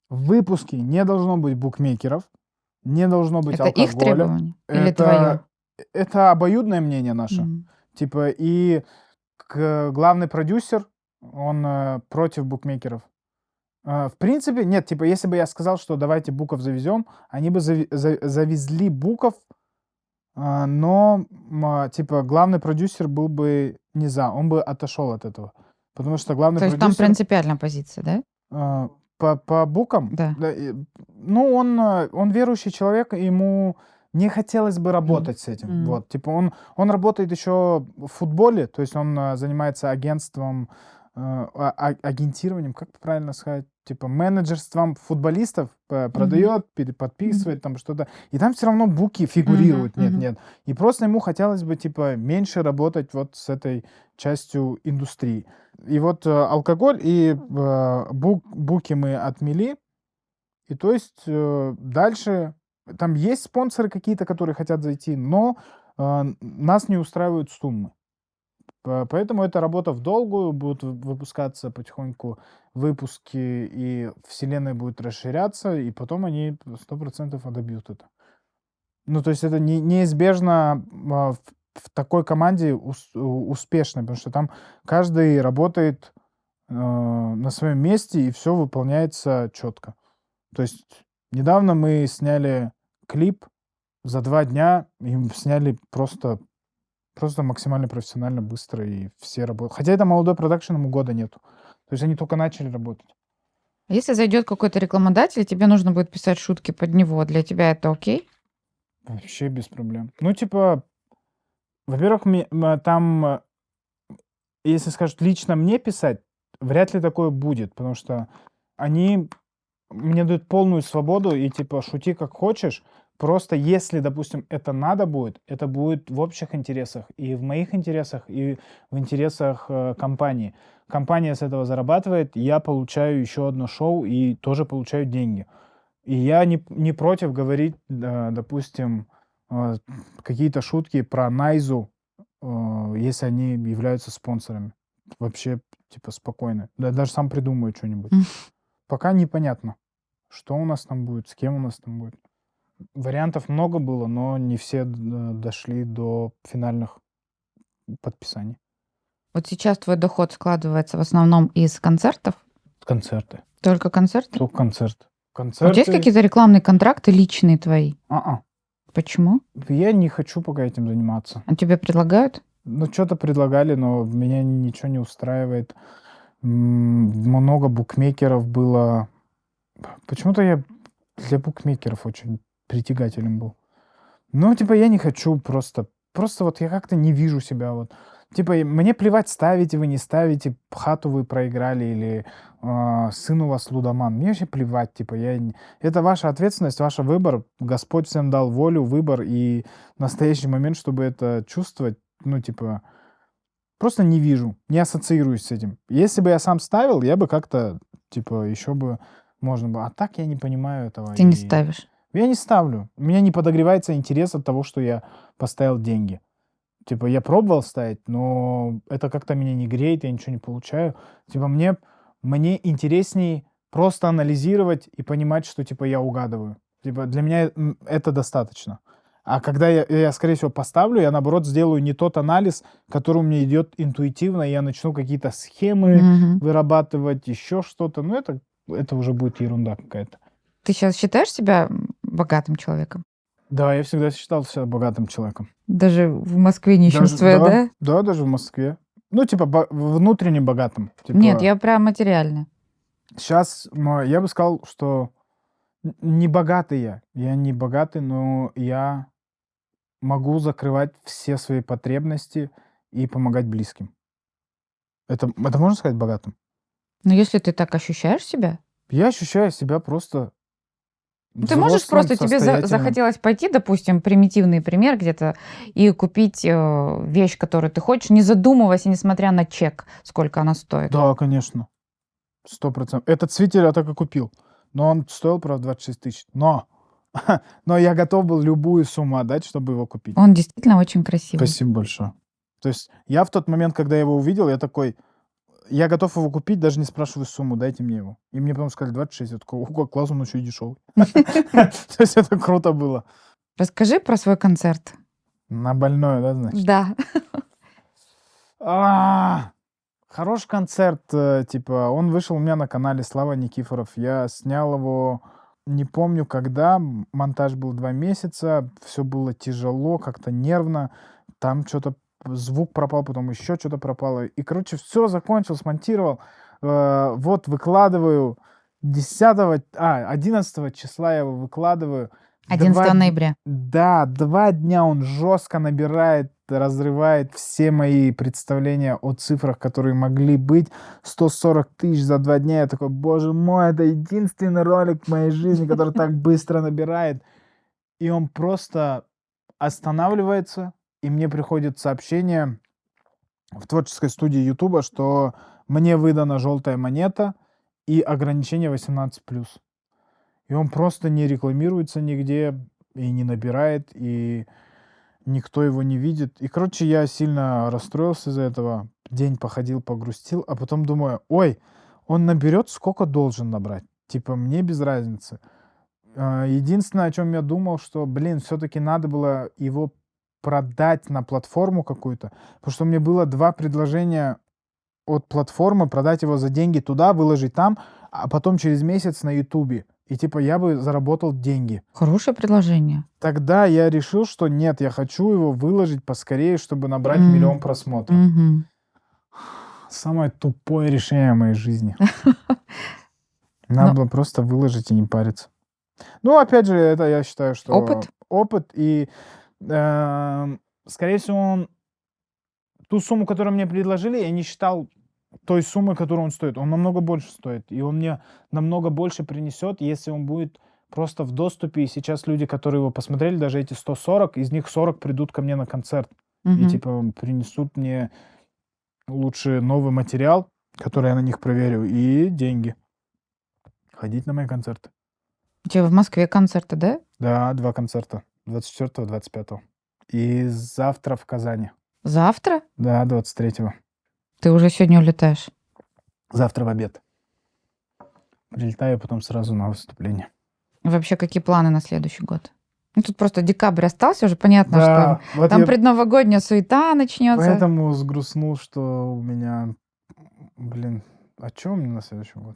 в выпуске не должно быть букмекеров, не должно быть Это их алкоголя. требования или твое? Это обоюдное мнение наше. Типа, и главный продюсер, он против букмекеров. В принципе, нет, типа, если бы я сказал, что давайте буков завезем, они бы завезли буков, но, типа, главный продюсер был бы не за, он бы отошел от этого. Потому что главный То есть там продюсер принципиальная позиция, да? по букам, Да. ну, он верующий человек, и ему не хотелось бы работать с этим. М. Вот, типа, он работает еще в футболе, то есть он занимается агентством, агентированием, как правильно сказать, типа менеджерством футболистов, продает, подписывает там что-то, и там все равно буки фигурируют, нет. И просто ему хотелось бы, типа, меньше работать вот с этой частью индустрии. И вот алкоголь и буки мы отмели. И то есть дальше там есть спонсоры какие-то, которые хотят зайти, но нас не устраивают суммы. Поэтому это работа в долгую, будут выпускаться потихоньку выпуски, и вселенная будет расширяться, и потом они 100% добьют это. Ну, то есть это неизбежно в такой команде успешной, потому что там каждый работает на своем месте, и все выполняется четко. То есть недавно мы сняли клип за 2 дня, и сняли просто максимально профессионально, быстро, и все работают. Хотя это молодой продакшн, ему года нету. То есть они только начали работать. Если зайдет какой-то рекламодатель, и тебе нужно будет писать шутки под него, для тебя это окей? Вообще без проблем. Ну, типа, во-первых, там, если скажут лично мне писать, вряд ли такое будет, потому что они мне дают полную свободу и типа шути как хочешь. Просто если, допустим, это надо будет, это будет в общих интересах, и в моих интересах, и в интересах компании. Компания с этого зарабатывает, я получаю еще одно шоу и тоже получаю деньги. И я не против говорить, допустим, какие-то шутки про Найзу, если они являются спонсорами. Вообще, типа, спокойно. Даже сам придумаю что-нибудь. Пока непонятно, что у нас там будет, с кем у нас там будет. Вариантов много было, но не все дошли до финальных подписаний. Вот сейчас твой доход складывается в основном из концертов? Концерты. Только концерты? Только концерты. А у тебя есть Концерты. какие-то рекламные контракты личные твои? Почему? Я не хочу пока этим заниматься. А тебе предлагают? Ну, что-то предлагали, но меня ничего не устраивает. Много букмекеров было. Почему-то я для букмекеров очень притягателен был. Ну, типа, я не хочу просто. Просто вот я как-то не вижу себя вот. Типа, мне плевать, ставите вы, не ставите, хату вы проиграли или сын у вас лудоман. Мне вообще плевать, типа, это ваша ответственность, ваш выбор. Господь всем дал волю, выбор и настоящий момент, чтобы это чувствовать, ну, типа, просто не вижу, не ассоциируюсь с этим. Если бы я сам ставил, я бы как-то, типа, еще бы можно было. А так я не понимаю этого. Ты не ставишь. Я не ставлю. У меня не подогревается интерес от того, что я поставил деньги. Типа, я пробовал ставить, но это как-то меня не греет, я ничего не получаю. Типа, мне интересней просто анализировать и понимать, что, типа, я угадываю. Типа, для меня это достаточно. А когда я, скорее всего, поставлю, я, наоборот, сделаю не тот анализ, который у меня идет интуитивно, и я начну какие-то схемы вырабатывать, еще что-то. Ну, это уже будет ерунда какая-то. Ты сейчас считаешь себя богатым человеком? Да, я всегда считал себя богатым человеком. Даже в Москве нищенствуя, да? Да, даже в Москве. Ну, типа, внутренне богатым. Типа, Нет, я прям материально. сейчас я бы сказал, что не богатый я. Я не богатый, но я могу закрывать все свои потребности и помогать близким. Это можно сказать богатым? Но если ты так ощущаешь себя, Я ощущаю себя просто Ну, ты можешь взрослым, просто, тебе состоятельным. захотелось пойти, допустим, примитивный пример где-то, и купить вещь, которую ты хочешь, не задумываясь и несмотря на чек, сколько она стоит. Да, конечно, 100%. Этот свитер я так и купил, но он стоил, правда, 26 тысяч. Но я готов был любую сумму отдать, чтобы его купить. Он действительно очень красивый. Спасибо большое. То есть я в тот момент, когда я его увидел, я такой, я готов его купить, даже не спрашивая сумму, дайте мне его. И мне потом сказали 26, я такой, ого, класс, он еще и дешевый. То есть это круто было. Расскажи про свой концерт. На больное, да, значит? Да. Хороший концерт, типа, он вышел у меня на канале Слава Никифоров. Я снял его, не помню когда, монтаж был 2 месяца, все было тяжело, как-то нервно. Там что-то звук пропал, потом еще что-то пропало. И, короче, все закончил, смонтировал. Вот выкладываю 11 числа я его выкладываю. 11 ноября. Да, 2 дня он жестко набирает, разрывает все мои представления о цифрах, которые могли быть. 140 тысяч за 2 дня. Я такой, боже мой, это единственный ролик в моей жизни, который так быстро набирает. И он просто останавливается, и мне приходит сообщение в творческой студии Ютуба, что мне выдана желтая монета и ограничение 18+. И он просто не рекламируется нигде, и не набирает, и никто его не видит. И, короче, я сильно расстроился из-за этого. День походил, погрустил, а потом думаю, ой, он наберет, сколько должен набрать. Типа, мне без разницы. Единственное, о чем я думал, что, блин, все-таки надо было его продать на платформу какую-то, потому что у меня было 2 предложения от платформы, продать его за деньги туда, выложить там, а потом через месяц на Ютубе. И типа я бы заработал деньги. Хорошее предложение. Тогда я решил, что нет, я хочу его выложить поскорее, чтобы набрать 1 000 000 просмотров. Мгм. Самое тупое решение в моей жизни. Надо было просто выложить и не париться. Ну, опять же, это я считаю, что Опыт. опыт, и, скорее всего, он ту сумму, которую мне предложили, я не считал той суммы, которую он стоит. Он намного больше стоит, и он мне намного больше принесет, если он будет просто в доступе. И сейчас люди, которые его посмотрели, даже эти 140, из них 40 придут ко мне на концерт и Мгм. типа принесут мне лучше новый материал, который я на них проверю, и деньги. Ходить на мои концерты. У тебя в Москве концерты, да? Да, 2 концерта. 24-го, 25-го. И завтра в Казани. Завтра? Да, 23-го. Ты уже сегодня улетаешь. Завтра в обед. Прилетаю, потом сразу на выступление. Вообще, какие планы на следующий год? Ну, тут просто декабрь остался, уже понятно, что Да, вот там я предновогодняя суета начнется. поэтому сгрустнул, что у меня, блин, о чем мне на следующий год?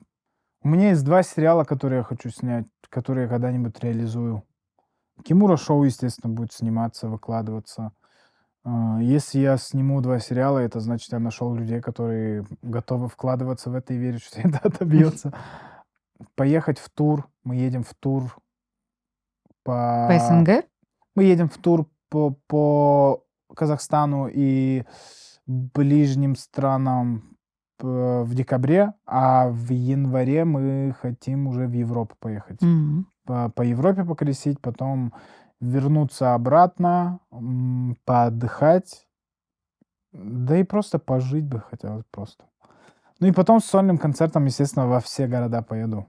У меня есть 2 сериала, которые я хочу снять, которые я когда-нибудь реализую. Кимура Шоу, естественно, будет сниматься, выкладываться. Если я сниму 2 сериала, это значит, я нашел людей, которые готовы вкладываться в это и верить, что это отобьется. Поехать в тур. Мы едем в тур По по СНГ? Мы едем в тур по Казахстану и ближним странам в декабре, а в январе мы хотим уже в Европу поехать. Мгм. По Европе поколесить, потом вернуться обратно, поотдыхать, да и просто пожить бы хотелось просто. Ну и потом с сольным концертом, естественно, во все города поеду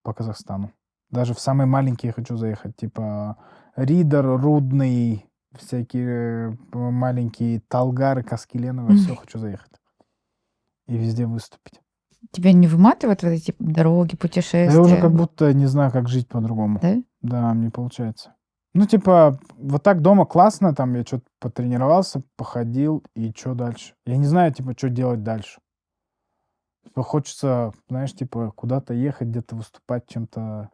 по Казахстану. Даже в самые маленькие хочу заехать, типа Ридер, Рудный, всякие маленькие Талгары, Каскелены, во все хочу заехать. И везде выступить. Тебя не выматывают вот эти дороги, Да я уже путешествия? как будто не знаю, как жить по-другому. Да? Да, мне получается. Ну, типа, вот так дома классно, там я что-то потренировался, походил, и что дальше? Я не знаю, типа, что делать дальше. Типа, хочется, знаешь, типа, куда-то ехать, где-то выступать чем-то.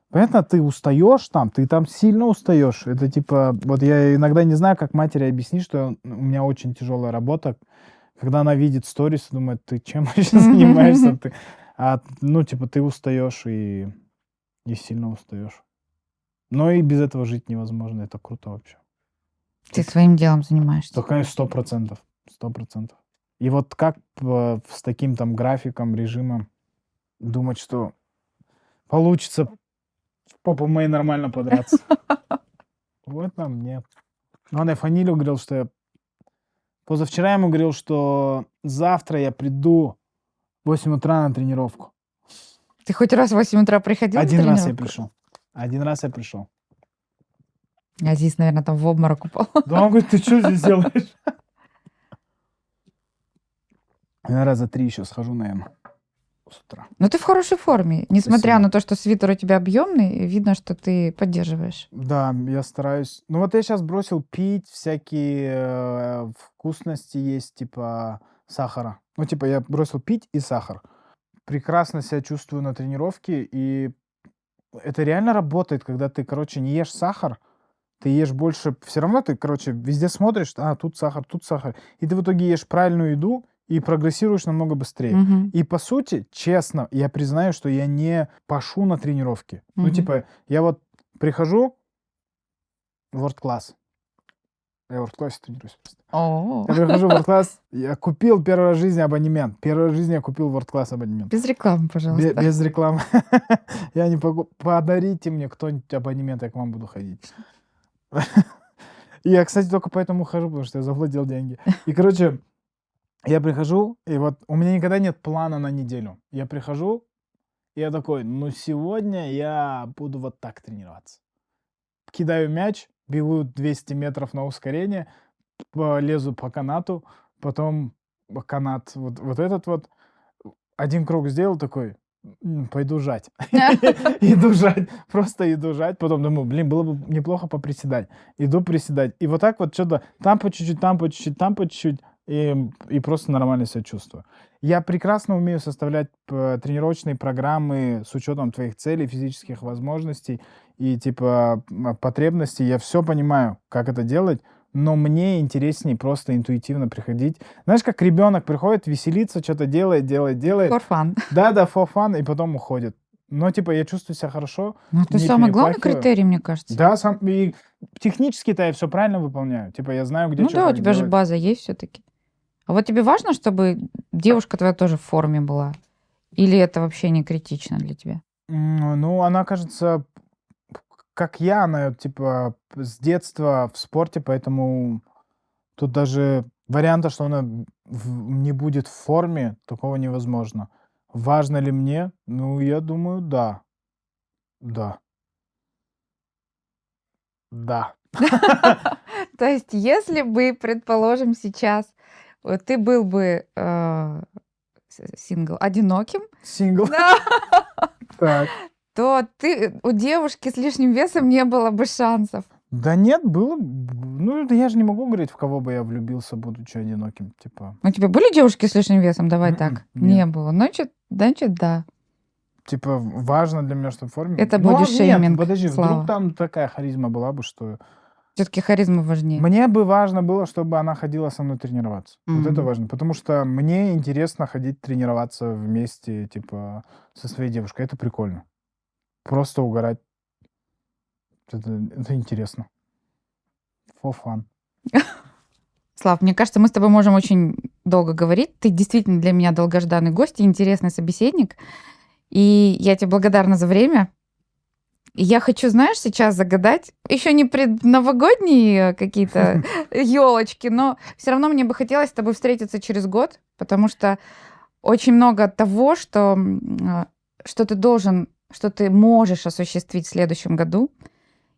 Понятно, ты устаешь там, ты там сильно устаешь. Это типа, вот я иногда не знаю, как матери объяснить, что у меня очень тяжелая работа. Когда она видит сторис, думает, ты чем вообще занимаешься? Ну, типа, ты устаешь и сильно устаешь. Но и без этого жить невозможно. Это круто вообще. Ты своим делом занимаешься. Да, конечно, 100%. 100%. И вот как с таким там графиком, режимом думать, что получится в попу моей нормально подраться. Вот нам нет. Он и фамилию говорил, что я... Позавчера ему говорил, что завтра я приду в 8 утра на тренировку. Ты хоть раз в 8 утра приходил на Один раз я тренировку? пришел. Один раз я пришел. Азиз, наверное, там в обморок упал. Да он говорит, ты что здесь делаешь? Я раза 3 еще схожу, наверное, с утра. Но ты в хорошей форме. Несмотря Спасибо. на то, что свитер у тебя объемный, видно, что ты поддерживаешь. Да, я стараюсь. Ну вот я сейчас бросил пить всякие вкусности есть, типа сахара. Ну типа я бросил пить и сахар. Прекрасно себя чувствую на тренировке, и это реально работает, когда ты, короче, не ешь сахар, ты ешь больше, все равно ты, короче, везде смотришь, тут сахар, и ты в итоге ешь правильную еду и прогрессируешь намного быстрее. Мгм. И по сути, честно, я признаю, что я не пашу на тренировке. Ну Мгм. типа, я вот прихожу в World Class. Я в World Class тренируюсь просто. О, Я прихожу в World Class, я купил первый раз в жизни абонемент. Первый раз в жизни я купил World Class абонемент. без рекламы, пожалуйста. Без рекламы. Я не могу. Подарите мне кто-нибудь абонемент, я к вам буду ходить. Я, кстати, только поэтому хожу, потому что я заплатил деньги. И, короче, я прихожу, и вот у меня никогда нет плана на неделю. Я прихожу, и я такой, ну сегодня я буду вот так тренироваться. Кидаю мяч, бегу 200 метров на ускорение, лезу по канату, потом канат вот этот вот, один круг сделал такой, пойду жать. Иду жать, просто иду жать. Потом думаю, блин, было бы неплохо поприседать. Иду приседать. И вот так вот что-то там по чуть-чуть, там по чуть-чуть, там по чуть-чуть. И просто нормально себя чувствую. Я прекрасно умею составлять тренировочные программы с учетом твоих целей, физических возможностей и типа потребностей. Я все понимаю, как это делать, но мне интереснее просто интуитивно приходить. Знаешь, как ребенок приходит, веселится, что-то делает. For fun. Да, for fun, и потом уходит. Но типа я чувствую себя хорошо. Ну, это не самый главный перепахиваю. критерий, мне кажется. Да, и технически-то я все правильно выполняю. Типа я знаю, где Ну что да, у как тебя же делать. база есть все-таки. А вот тебе важно, чтобы девушка твоя тоже в форме была? Или это вообще не критично для тебя? Ну, она, кажется, как я, она типа с детства в спорте, поэтому тут даже варианта, что она не будет в форме, такого невозможно. Важно ли мне? Ну, я думаю, да. Да. Да. То есть, если бы, предположим, сейчас ты был бы сингл, одиноким, Сингл. да, Так. то у девушки с лишним весом не было бы шансов. Да нет, было. Ну, да я же не могу говорить, в кого бы я влюбился, будучи одиноким. Типа, У тебя были девушки с лишним весом? Давай Мгм, так. нет. Не было. Значит, да. типа важно для меня, чтобы в форме. Это Ну, бодишейминг, нет, подожди, Слава. вдруг там такая харизма была бы, что... Все-таки харизма важнее. Мне бы важно было, чтобы она ходила со мной тренироваться. Вот это Мгм. важно. Потому что мне интересно ходить тренироваться вместе, типа, со своей девушкой. Это прикольно. Просто угорать. Это интересно. For fun. Слав, мне кажется, мы с тобой можем очень долго говорить. Ты действительно для меня долгожданный гость и интересный собеседник. И я тебе благодарна за время. И я хочу, знаешь, сейчас загадать еще не предновогодние какие-то елочки, но все равно мне бы хотелось с тобой встретиться через год, потому что очень много того, что ты должен, что ты можешь осуществить в следующем году.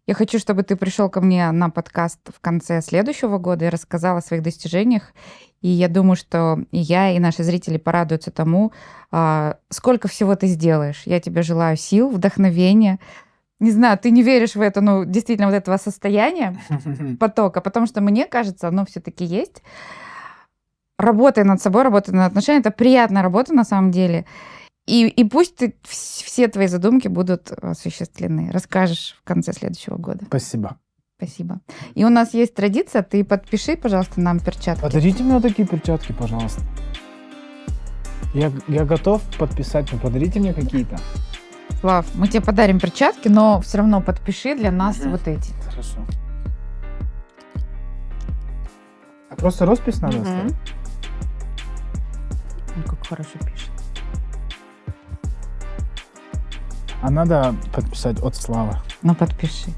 Я хочу, чтобы ты пришел ко мне на подкаст в конце следующего года и рассказал о своих достижениях. И я думаю, что и я, и наши зрители порадуются тому, сколько всего ты сделаешь. Я тебе желаю сил, вдохновения. Не знаю, ты не веришь в это, ну, действительно, вот этого состояния, потока, потому что, мне кажется, оно все-таки есть. Работай над собой, работай над отношениями. Это приятная работа на самом деле. И пусть все твои задумки будут осуществлены. Расскажешь в конце следующего года. Спасибо. Спасибо. И у нас есть традиция. Ты подпиши, пожалуйста, нам перчатки. Подарите мне вот такие перчатки, пожалуйста. Я готов подписать, но подарите мне какие-то. Слав, мы тебе подарим перчатки, но все равно подпиши для нас вот эти. Хорошо. А просто роспись надо Мгм. оставить? Он как хорошо пишет. А надо подписать от Славы. Ну, подпиши.